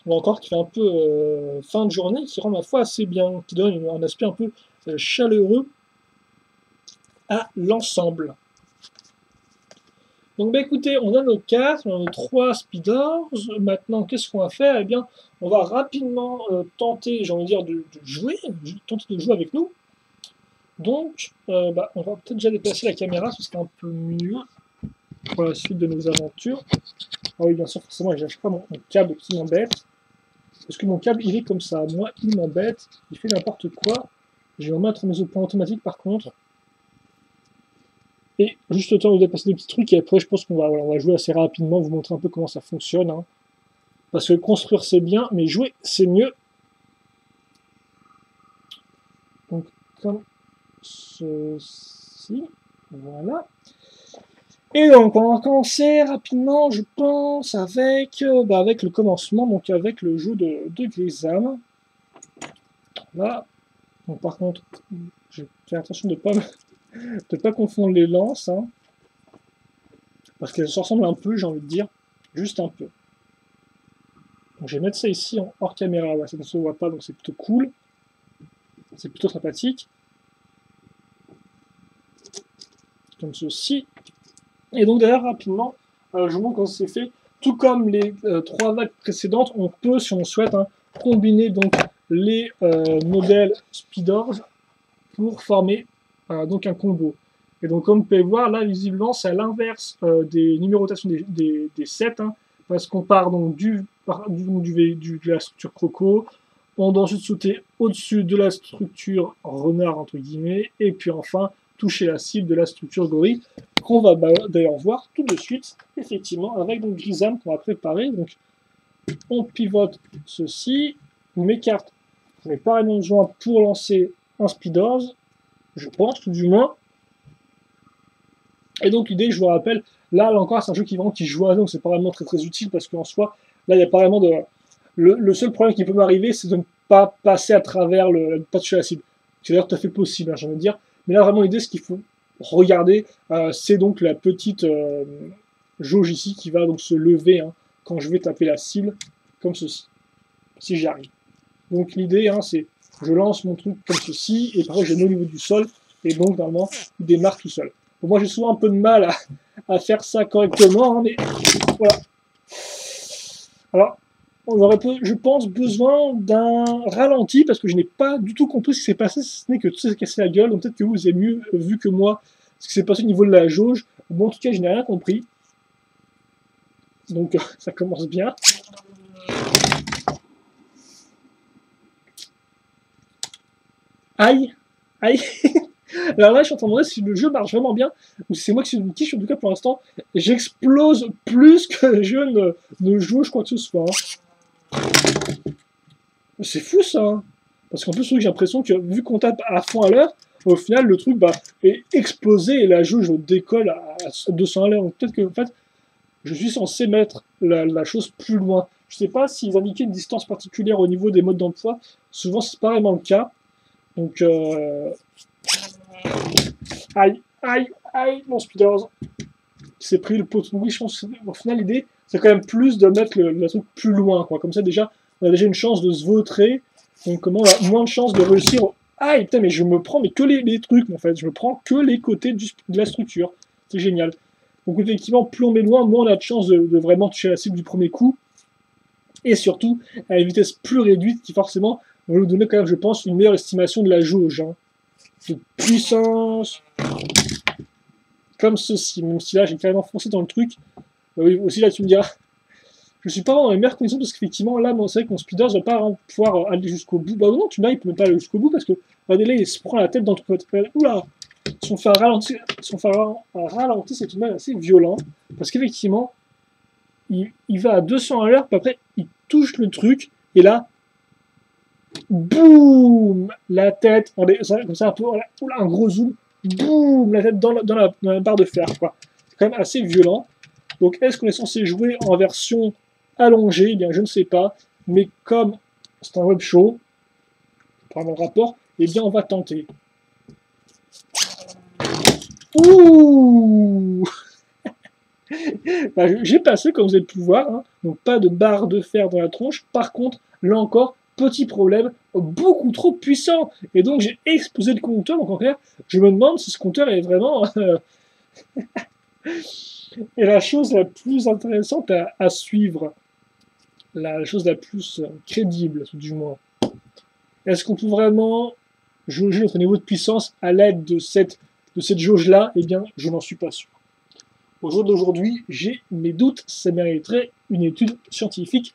Ou encore qui fait un peu fin de journée, qui rend ma foi assez bien, qui donne un aspect un peu chaleureux à l'ensemble. Donc bah écoutez, on a nos cartes, on a nos 3 speeders. Maintenant, qu'est-ce qu'on va faire? Eh bien, on va rapidement tenter, j'ai envie de dire, de jouer, tenter de jouer avec nous. Donc, bah, on va peut-être déjà déplacer la caméra, ce serait un peu mieux pour la suite de nos aventures. Ah oui, bien sûr, forcément, j'ai pas mon câble qui m'embête. Parce que mon câble, il est comme ça. Moi, il m'embête, il fait n'importe quoi. Je vais en mettre mes points automatiques par contre. Et juste le temps de dépasser des petits trucs, et après je pense qu'on va, voilà, on va jouer assez rapidement, vous montrer un peu comment ça fonctionne. Hein. Parce que construire c'est bien, mais jouer c'est mieux. Donc comme ceci, voilà. Et donc on va commencer rapidement, je pense, avec le commencement, donc avec le jeu de Grisam. Là, donc par contre, je vais faire attention de ne pas confondre les lances, hein, parce qu'elles se ressemblent un peu, j'ai envie de dire, juste un peu. Donc je vais mettre ça ici en hors caméra, ouais, ça ne se voit pas, donc c'est plutôt cool, c'est plutôt sympathique. Comme ceci. Et donc d'ailleurs rapidement, je vous montre comment c'est fait. Tout comme les 3 vagues précédentes, on peut, si on souhaite, hein, combiner donc les modèles Speeders pour former donc un combo. Et donc comme vous pouvez voir, là visiblement c'est à l'inverse des numérotations des sets, hein, parce qu'on part donc de la structure Croco, on doit ensuite sauter au-dessus de la structure Renard entre guillemets, et puis enfin toucher la cible de la structure Gorille, qu'on va d'ailleurs voir tout de suite, effectivement, avec donc Grisam qu'on va préparer. Donc on pivote ceci, mes cartes, je vais pareillement besoin pour lancer un Speeders, je pense tout du moins. Et donc l'idée, je vous rappelle, là encore c'est un jeu qui joue à donc c'est pas vraiment très très utile parce qu'en soi, là il n'y a pas vraiment de... Le seul problème qui peut m'arriver, c'est de ne pas passer à travers pas toucher la cible. C'est d'ailleurs tout à fait possible, hein, j'ai envie de dire. Mais là vraiment l'idée, ce qu'il faut regarder, c'est donc la petite jauge ici qui va donc se lever hein, quand je vais taper la cible, comme ceci, si j'y arrive. Donc l'idée, hein, c'est je lance mon truc comme ceci, et par contre j'ai au niveau du sol, et donc normalement il démarre tout seul. Bon, moi j'ai souvent un peu de mal à faire ça correctement, hein, mais voilà. Alors, on aurait, je pense, besoin d'un ralenti, parce que je n'ai pas du tout compris ce qui s'est passé, si ce n'est que tout s'est cassé la gueule, donc peut-être que vous avez mieux vu que moi ce qui s'est passé au niveau de la jauge. Bon, en tout cas, je n'ai rien compris. Donc, ça commence bien. Aïe, aïe. Alors là, je suis en train de me demander si le jeu marche vraiment bien, ou si c'est moi qui suis une quiche. En tout cas, pour l'instant, j'explose plus que je ne joue, je crois que ce soit. Hein. C'est fou ça. Hein. Parce qu'en plus, j'ai l'impression que vu qu'on tape à fond à l'heure, au final, le truc est explosé et la jauge décolle à 200 à l'heure. Donc peut-être que en fait, je suis censé mettre la chose plus loin. Je sais pas s'ils indiquaient une distance particulière au niveau des modes d'emploi. Souvent, c'est pas vraiment le cas. Donc, aïe, aïe, aïe, mon Speeders. Il s'est pris le pot de... Oui, je pense qu'au final, l'idée, c'est quand même plus de mettre le truc plus loin, quoi. Comme ça, déjà, on a déjà une chance de se vautrer. Donc, comment on a moins de chances de réussir. Aïe, putain, mais je me prends mais que les trucs, en fait. Je me prends que les côtés de la structure. C'est génial. Donc, effectivement, plus on met loin, moins on a de chance de vraiment toucher la cible du premier coup. et surtout à une vitesse plus réduite qui forcément va nous donner quand même, je pense, une meilleure estimation de la jauge, hein, de puissance, comme ceci, même si là j'ai carrément foncé dans le truc. Oui, aussi là tu me diras, je suis pas dans les meilleures conditions parce qu'effectivement là, c'est vrai que mon speeder ne va pas pouvoir aller jusqu'au bout. Bah non, tu me dis, il peut même pas aller jusqu'au bout parce que regardez là, il se prend la tête dans le truc. Oula, son phare ralenti, c'est tout de même assez violent parce qu'effectivement, il va à 200 à l'heure, puis après il touche le truc et là, boum, la tête, comme ça un peu, oula, un gros zoom, boum, la tête dans la barre de fer, quoi. C'est quand même assez violent. Donc est-ce qu'on est censé jouer en version allongée? Eh bien, je ne sais pas, mais comme c'est un web show, par mon rapport, eh bien, on va tenter. Ouh. Bah, j'ai passé, comme vous avez pu voir, hein, donc pas de barre de fer dans la tronche. Par contre, là encore, petit problème, beaucoup trop puissant. Et donc j'ai explosé le compteur. Donc en clair, je me demande si ce compteur est vraiment... Et la chose la plus intéressante à suivre, la chose la plus crédible, du moins, est-ce qu'on peut vraiment jauger notre niveau de puissance à l'aide de cette jauge-là? Eh bien, je n'en suis pas sûr. Au jour d'aujourd'hui, j'ai mes doutes, ça mériterait une étude scientifique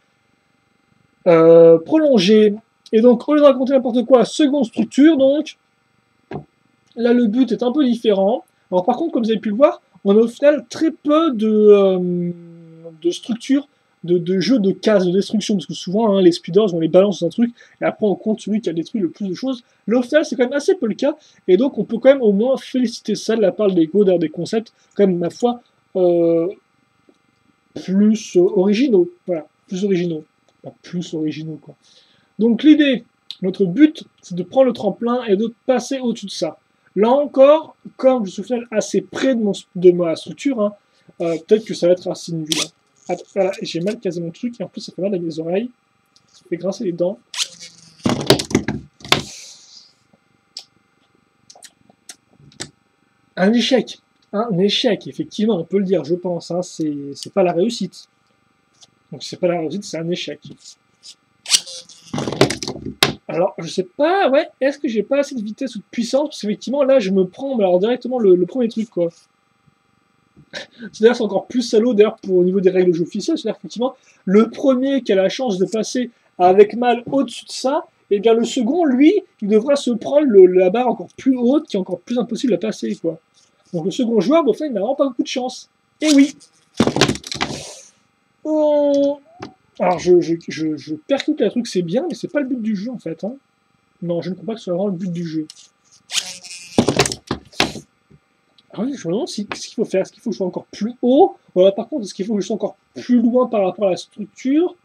prolongée. Et donc, au lieu de raconter n'importe quoi, seconde structure, donc, là, le but est un peu différent. Alors, par contre, comme vous avez pu le voir, on a au final très peu de structures, de jeux de cases de destruction, parce que souvent, hein, les speeders, on les balance dans un truc, et après, on compte celui qui a détruit le plus de choses. Là, au final, c'est quand même assez peu le cas, et donc, on peut quand même au moins féliciter ça de la part de Lego, d'ailleurs des concepts, quand même, ma foi, plus originaux, voilà, plus originaux, pas plus originaux, quoi. Donc, l'idée, notre but, c'est de prendre le tremplin et de passer au-dessus de ça. Là encore, comme je suis au final assez près de ma structure, hein, peut-être que ça va être assez nul. Hein. Voilà, j'ai mal casé mon truc et en plus ça fait mal à mes oreilles. Ça fait grincer les dents. Un échec. Un échec, effectivement, on peut le dire, je pense. Hein, c'est pas la réussite. Donc c'est pas la réussite, c'est un échec. Alors, je sais pas, ouais, est-ce que j'ai pas assez de vitesse ou de puissance? Parce qu'effectivement, là, je me prends alors, directement le premier truc, quoi. C'est-à-dire, c'est encore plus salaud, d'ailleurs, au niveau des règles de jeu officielles. C'est-à-dire, effectivement, le premier qui a la chance de passer avec mal au-dessus de ça, et bien le second, lui, il devra se prendre la barre encore plus haute, qui est encore plus impossible à passer, quoi. Donc le second joueur, au fait, il n'a vraiment pas beaucoup de chance. Et oui. Alors je percute le truc, c'est bien, mais c'est pas le but du jeu en fait. Hein. Non, je ne crois pas que ce soit vraiment le but du jeu. Ah oui, je me demande ce qu'il faut faire. Est-ce qu'il faut que je sois encore plus haut? Voilà, par contre, est-ce qu'il faut que je sois encore plus loin par rapport à la structure?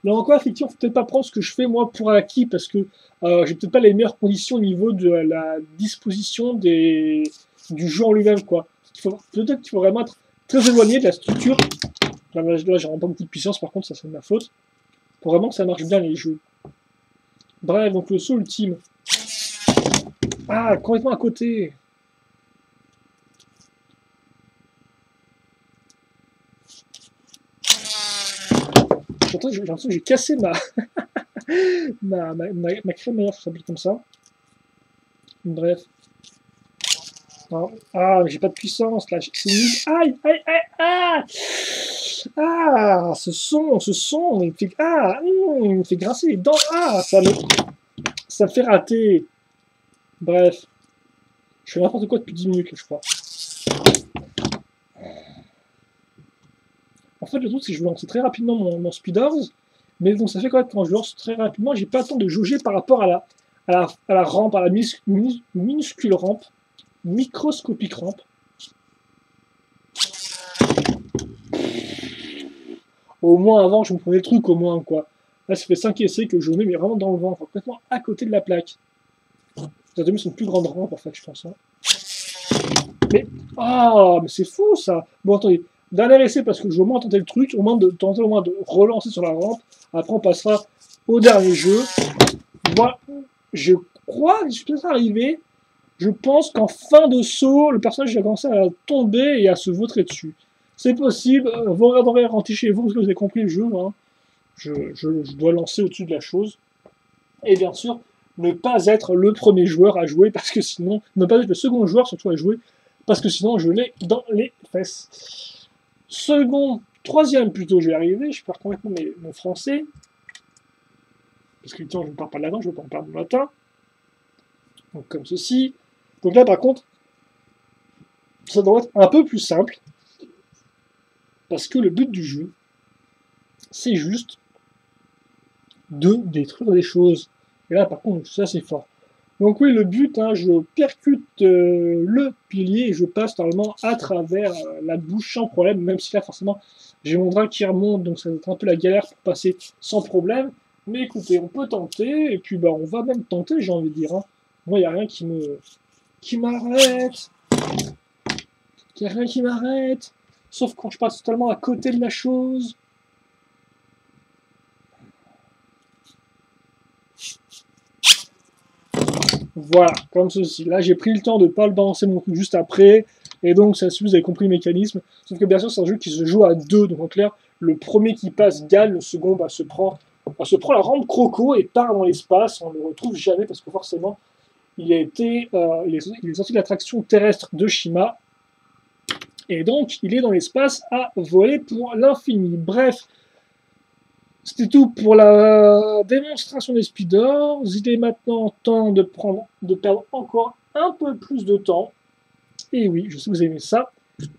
Là encore, effectivement, il ne faut peut-être pas prendre ce que je fais moi pour acquis parce que j'ai peut-être pas les meilleures conditions au niveau de la disposition du jeu en lui-même, quoi. Peut-être qu'il faut vraiment être très éloigné de la structure. Là, j'ai vraiment pas beaucoup de puissance, par contre, ça c'est de ma faute. Pour vraiment que ça marche bien les jeux. Bref, donc le saut ultime. Ah, complètement à côté. J'ai l'impression que j'ai cassé ma crémaillère, ça s'appelle comme ça. Bref. Ah, j'ai pas de puissance là, c'est nul. Aïe, aïe, aïe, ah! Ah, ce son, il me fait, il me fait grincer les dents. Ah, ça me fait rater. Bref. Je fais n'importe quoi depuis 10 minutes, là, je crois. En fait, le truc, c'est que je veux lancer très rapidement mon Speeders, mais donc ça fait quoi quand je lance très rapidement, j'ai pas le temps de jauger par rapport à la rampe, à la minuscule rampe, microscopique rampe. Au moins avant, je me prenais le truc, au moins, quoi. Là, ça fait 5 essais que je mets mais vraiment dans le vent, complètement à côté de la plaque. Ça a mis une plus grande rampe, en fait, je pense. Hein. Mais, mais c'est fou, ça. Bon, attendez. Dernier essai, parce que je veux au moins tenter le truc, au moins de tenter au moins de relancer sur la rampe. Après, on passera au dernier jeu. Moi, je crois que je suis peut-être arrivé. Je pense qu'en fin de saut, le personnage a commencé à tomber et à se vautrer dessus. C'est possible. Vous regarderez rentrer chez vous parce que vous avez compris le jeu. Hein. je dois lancer au-dessus de la chose. Et bien sûr, ne pas être le premier joueur à jouer, parce que sinon, ne pas être le second joueur surtout à jouer, parce que sinon je l'ai dans les fesses. Troisième plutôt, je vais arriver, je perds complètement mon français, parce que je ne parle pas de latin, je ne veux pas en perdre mon latin. Donc comme ceci. Donc là par contre, ça doit être un peu plus simple, parce que le but du jeu, c'est juste de détruire des choses. Et là par contre, ça c'est fort. Donc oui, le but, hein, je percute le pilier et je passe normalement à travers la bouche sans problème, même si là forcément j'ai mon drap qui remonte, donc ça va être un peu la galère pour passer sans problème. Mais écoutez, on peut tenter, et puis bah on va même tenter, j'ai envie de dire. Hein. Moi, il n'y a rien qui m'arrête. Il n'y a rien qui m'arrête. Sauf quand je passe totalement à côté de la chose. Voilà, comme ceci. Là, j'ai pris le temps de ne pas le balancer mon truc juste après. Et donc, ça suffit, vous avez compris le mécanisme. Sauf que bien sûr, c'est un jeu qui se joue à deux. Donc, en clair, le premier qui passe gagne, le second se prend la rampe croco et part dans l'espace. On ne le retrouve jamais parce que forcément, il est sorti de l'attraction terrestre de Shima. Et donc, il est dans l'espace à voler pour l'infini. Bref, c'était tout pour la démonstration des speeders. Il est maintenant temps de perdre encore un peu plus de temps. Et oui, je sais que vous aimez ça.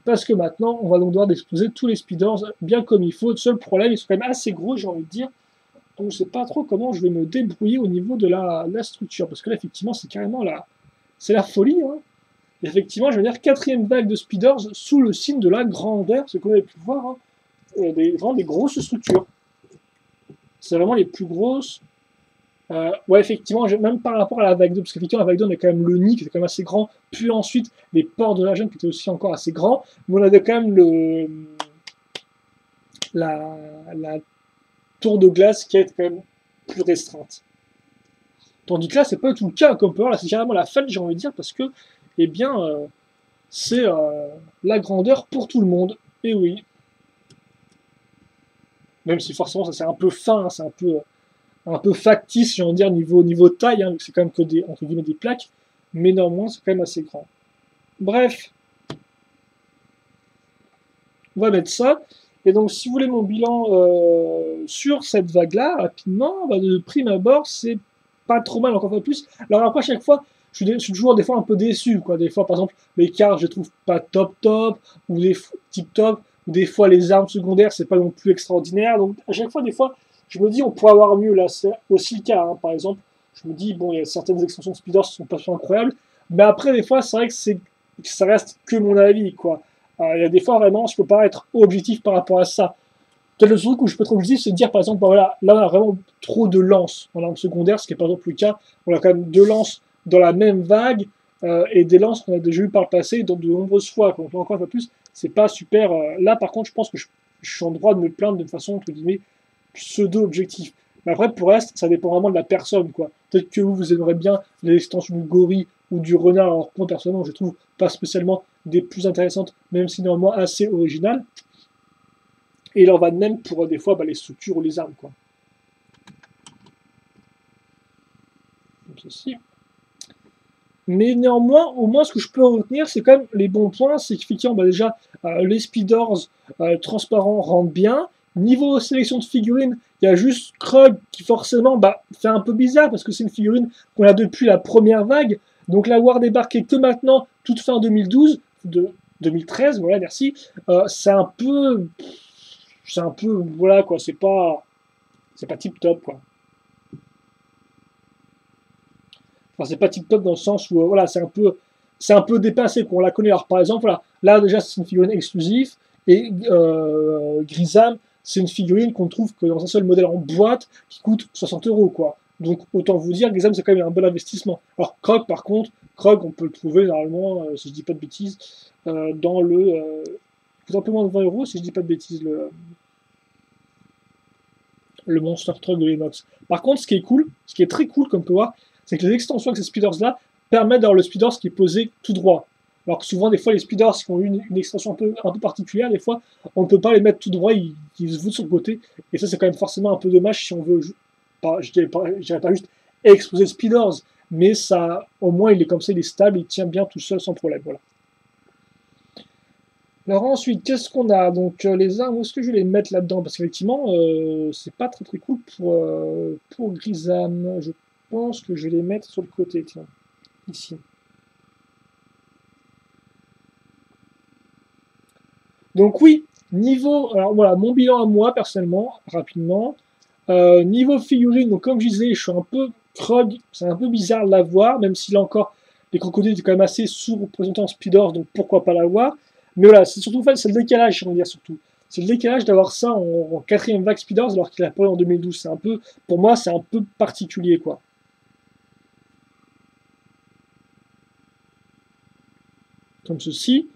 Parce que maintenant, on va donc devoir exploser tous les speeders bien comme il faut. Le seul problème, ils sont quand même assez gros, j'ai envie de dire. Donc je sais pas trop comment je vais me débrouiller au niveau de la structure. Parce que là, effectivement, c'est carrément c'est la folie. Hein. Effectivement, je veux dire, 4e vague de speeders sous le signe de la grandeur. Ce qu'on avait pu voir. Hein. Vraiment des grosses structures. C'est vraiment les plus grosses. Ouais, effectivement, même par rapport à la vague 2, parce qu'effectivement, la vague 2, on a quand même le nid qui était quand même assez grand, puis ensuite les ports de la jungle qui étaient aussi encore assez grands, mais on avait quand même la tour de glace qui est quand même plus restreinte. Tandis que là, c'est pas du tout le cas, comme on peut voir, là, c'est carrément la fin, j'ai envie de dire, parce que, eh bien, c'est la grandeur pour tout le monde. Et oui. Même si forcément, ça c'est un peu fin, hein, c'est un peu factice, j'ai envie de dire, niveau taille, hein, c'est quand même que entre guillemets, des plaques, mais néanmoins, c'est quand même assez grand. Bref, on va mettre ça. Et donc, si vous voulez mon bilan sur cette vague-là, rapidement, bah, de prime abord, c'est pas trop mal, encore plus. Alors après, à chaque fois, je suis toujours des fois un peu déçu, quoi. Des fois, par exemple, les cartes, je les trouve pas top, ou des tip top, ou des fois, les armes secondaires, c'est pas non plus extraordinaire. Donc, à chaque fois, des fois, je me dis, on pourrait avoir mieux. Là, c'est aussi le cas, hein. Par exemple, je me dis, bon, il y a certaines extensions de speeders qui sont pas incroyables, mais après, des fois, c'est vrai que ça reste que mon avis, quoi. Il y a des fois, vraiment, je peux pas être objectif par rapport à ça. Peut-être le truc où je peux être objectif, c'est de dire, par exemple, bah voilà, là, on a vraiment trop de lances en arme secondaire, ce qui est par exemple le cas. On a quand même 2 lances dans la même vague, et des lances qu'on a déjà eu par le passé, donc de nombreuses fois. Donc là, encore une fois plus, c'est pas super. Là, par contre, je pense que je suis en droit de me plaindre de façon, entre guillemets, pseudo-objectif. Mais après, pour le reste, ça dépend vraiment de la personne, quoi. Peut-être que vous aimeriez bien les extensions du gorille ou du renard, alors moi, personnellement, je trouve pas spécialement des plus intéressantes, même si néanmoins assez originales. Et il en va de même pour des fois les structures ou les armes, quoi. Comme ceci. Mais néanmoins, au moins, ce que je peux retenir, c'est quand même les bons points, c'est qu'effectivement, déjà, les speeders transparents rentrent bien. Niveau sélection de figurines, il y a juste Krug qui forcément fait un peu bizarre parce que c'est une figurine qu'on a depuis la première vague. Donc l'avoir débarqué que maintenant, toute fin 2012, 2013, voilà, merci, c'est un peu, voilà quoi, c'est pas tip top quoi. Enfin, c'est pas tip top dans le sens où voilà, c'est un peu dépassé qu'on la connaît. Alors par exemple, voilà, là déjà c'est une figurine exclusive et Grisam, c'est une figurine qu'on trouve que dans un seul modèle en boîte qui coûte 60 €, quoi. Donc autant vous dire, Grisam c'est quand même un bon investissement. Alors Krog par contre, Krog on peut le trouver normalement, si je dis pas de bêtises, dans le coûte un peu moins de 20 € si je dis pas de bêtises le Monster Truck de l'Inox. Par contre, ce qui est très cool comme on peut voir, c'est que les extensions avec ces speeders là permettent d'avoir le speeders qui est posé tout droit. Alors que souvent, des fois, les speeders qui ont une extension un peu particulière, des fois, on ne peut pas les mettre tout droit, ils se voûtent sur le côté. Et ça, c'est quand même forcément un peu dommage si on veut, je dirais pas juste exploser speeders, mais ça, au moins, il est comme ça, il est stable, il tient bien tout seul sans problème. Voilà. Alors ensuite, qu'est-ce qu'on a? Donc les armes, où est-ce que je vais les mettre là-dedans? Parce qu'effectivement, c'est pas très très cool pour Grisam. Je pense que je vais les mettre sur le côté, tiens, ici. Donc oui, niveau, alors voilà, mon bilan à moi personnellement, rapidement. Niveau figurine, donc comme je disais, je suis un peu Krog, c'est un peu bizarre de l'avoir, même s'il a encore les crocodiles étaient quand même assez sous-représentés en speeders, donc pourquoi pas l'avoir. Mais voilà, c'est surtout fait, c'est le décalage, on va dire surtout. C'est le décalage d'avoir ça en quatrième vague speeders alors qu'il a apparu en 2012. C'est un peu, pour moi, c'est un peu particulier, quoi. Comme ceci.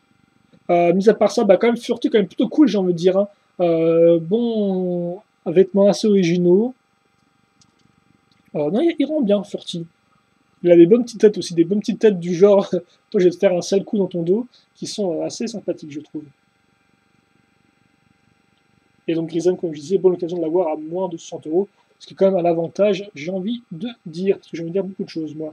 Mis à part ça, bah, quand même, Furtu, quand même plutôt cool, j'ai envie de dire. Hein. Bon, vêtements assez originaux. Non, il rend bien, Furty. Il a des bonnes petites têtes aussi, des bonnes petites têtes du genre, toi je vais te faire un sale coup dans ton dos, qui sont assez sympathiques, je trouve. Et donc Grisam, comme je disais, bonne occasion de l'avoir à moins de 60 €, ce qui est quand même un avantage, j'ai envie de dire, parce que j'ai envie de dire beaucoup de choses, moi.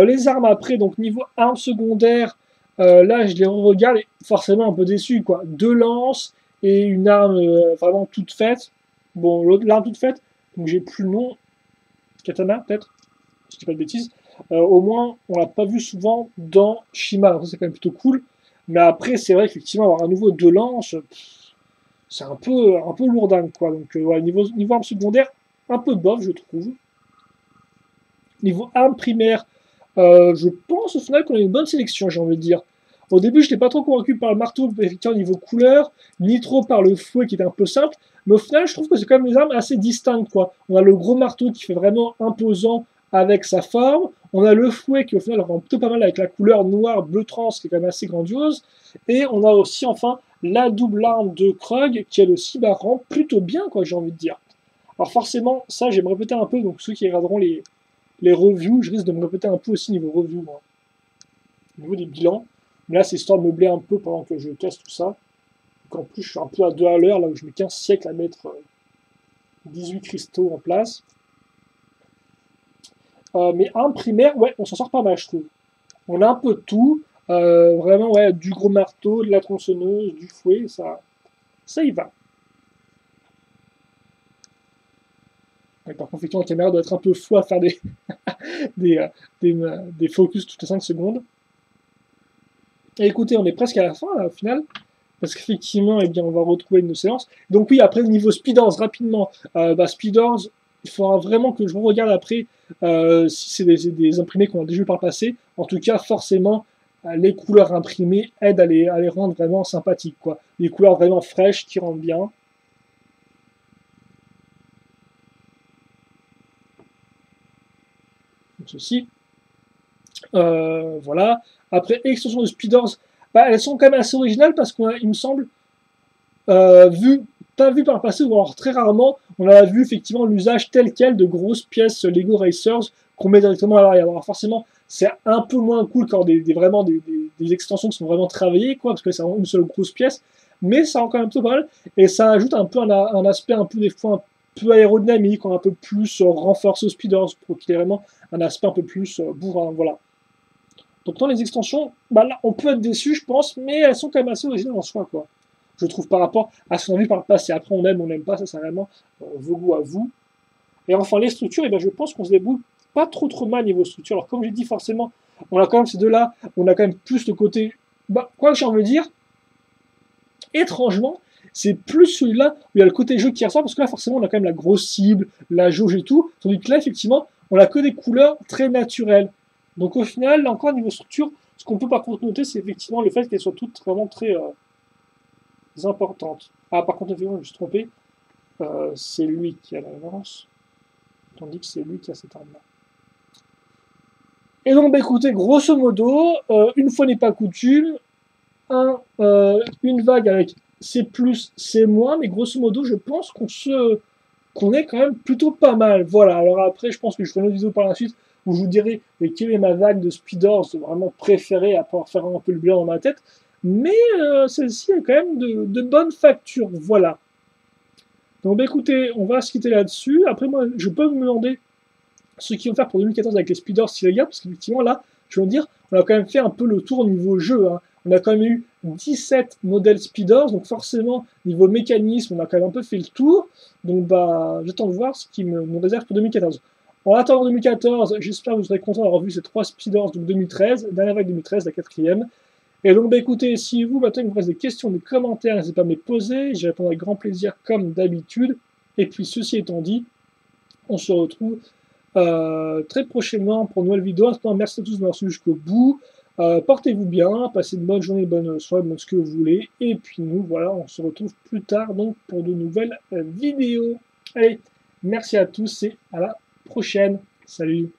Les armes après, donc niveau armes secondaires, là je les regarde et forcément un peu déçu, quoi. Deux lances et une arme vraiment toute faite. Bon, l'arme toute faite, donc j'ai plus le nom, katana peut-être, si je dis pas de bêtises. Au moins, on l'a pas vu souvent dans Shima, donc ça c'est quand même plutôt cool. Mais après, c'est vrai qu'effectivement, avoir un nouveau deux lances, c'est un peu lourdingue, quoi. Donc, ouais, niveau arme secondaire, un peu bof, je trouve. Niveau arme primaire, je pense au final qu'on a une bonne sélection, j'ai envie de dire. Au début, je n'étais pas trop convaincu par le marteau, effectivement, niveau couleur, ni trop par le fouet qui était un peu simple. Mais au final, je trouve que c'est quand même des armes assez distinctes, quoi. On a le gros marteau qui fait vraiment imposant avec sa forme. On a le fouet qui, au final, rend plutôt pas mal avec la couleur noire, bleu trans, qui est quand même assez grandiose. Et on a aussi, enfin, la double arme de Krog, qui, elle aussi, bah, rend plutôt bien, quoi, j'ai envie de dire. Alors forcément, ça, j'aimerais répéter un peu, donc ceux qui regarderont les reviews, je risque de me répéter un peu aussi niveau review, moi. Au niveau des bilans. Mais là, c'est histoire de meubler un peu pendant que je casse tout ça. Donc en plus, je suis un peu à 2 à l'heure, là où je mets 15 siècles à mettre 18 cristaux en place. Mais arme primaire, ouais, on s'en sort pas mal, je trouve. On a un peu de tout. Vraiment, ouais, du gros marteau, de la tronçonneuse, du fouet, ça y va. Ouais, par contre, effectivement, la caméra doit être un peu fou à faire des, euh, des focus toutes les 5 secondes. Et écoutez, on est presque à la fin, là, au final. Parce qu'effectivement, eh bien, on va retrouver une séance. Donc oui, après, niveau speeders, rapidement. Speeders, il faudra vraiment que je regarde après si c'est des imprimés qu'on a déjà vu par le passé. En tout cas, forcément, les couleurs imprimées aident à les rendre vraiment sympathiques, quoi. Des couleurs vraiment fraîches qui rendent bien. Comme ceci. Voilà. Après, extension de speeders, bah, elles sont quand même assez originales parce qu'il me semble, vu, pas vu par le passé, ou alors très rarement, on a vu effectivement l'usage tel quel de grosses pièces Lego Racers qu'on met directement à l'arrière. Alors forcément, c'est un peu moins cool quand vraiment des extensions qui sont vraiment travaillées, quoi, parce que c'est vraiment une seule grosse pièce, mais ça rend quand même plutôt pas mal, et ça ajoute un peu un aspect un peu des fois un peu aérodynamique, un peu plus renforce au speeders, pour qu'il ait vraiment un aspect un peu plus bourrin, voilà. Donc dans les extensions, bah là, on peut être déçu, je pense, mais elles sont quand même assez originales en soi, quoi. Je trouve par rapport à ce qu'on a vu par le passé. Après, on n'aime pas, ça c'est vraiment vos goûts à vous. Et enfin, les structures, eh bien, je pense qu'on se débrouille pas trop mal niveau structure. Alors comme j'ai dit, forcément, on a quand même ces deux-là, on a quand même plus le côté... Bah, quoi que j'ai envie de dire, étrangement, c'est plus celui-là où il y a le côté jeu qui ressort, parce que là, forcément, on a quand même la grosse cible, la jauge et tout, tandis que là, effectivement, on a que des couleurs très naturelles. Donc au final, là encore, niveau structure, ce qu'on peut par contre noter, c'est effectivement le fait qu'elles soient toutes vraiment très importantes. Ah, par contre, effectivement, je me suis trompé, c'est lui qui a l'avance, tandis que c'est lui qui a cette arme-là. Et donc, bah, écoutez, grosso modo, une fois n'est pas coutume, une vague avec C+, C-, mais grosso modo, je pense qu'on est quand même plutôt pas mal. Voilà, alors après, je pense que je ferai une autre vidéo par la suite où je vous dirai quelle est ma vague de speeders vraiment préférée, à pouvoir faire un peu le bilan dans ma tête. Mais celle-ci est quand même de bonne facture, voilà. Donc bah, écoutez, on va se quitter là-dessus. Après moi, je peux me demander ce qu'ils vont faire pour 2014 avec les speeders s'il y a, parce qu'effectivement là, je veux dire, on a quand même fait un peu le tour au niveau jeu. Hein. On a quand même eu 17 modèles speeders, donc forcément, niveau mécanisme, on a quand même un peu fait le tour. Donc bah, j'attends de voir ce qui me réserve pour 2014. En attendant 2014, j'espère que vous serez content d'avoir vu ces 3 speeders, donc 2013, dernière vague 2013, la 4e. Et donc, bah, écoutez, si vous, maintenant, il vous reste des questions, des commentaires, n'hésitez pas à me les poser. J'y répondrai avec grand plaisir, comme d'habitude. Et puis, ceci étant dit, on se retrouve très prochainement pour une nouvelle vidéo. En ce moment, merci à tous de m'avoir suivi jusqu'au bout. Portez-vous bien, passez une bonne journée, bonne soirée, ce que vous voulez. Et puis nous, voilà, on se retrouve plus tard donc pour de nouvelles vidéos. Allez, merci à tous et à la prochaine. Salut!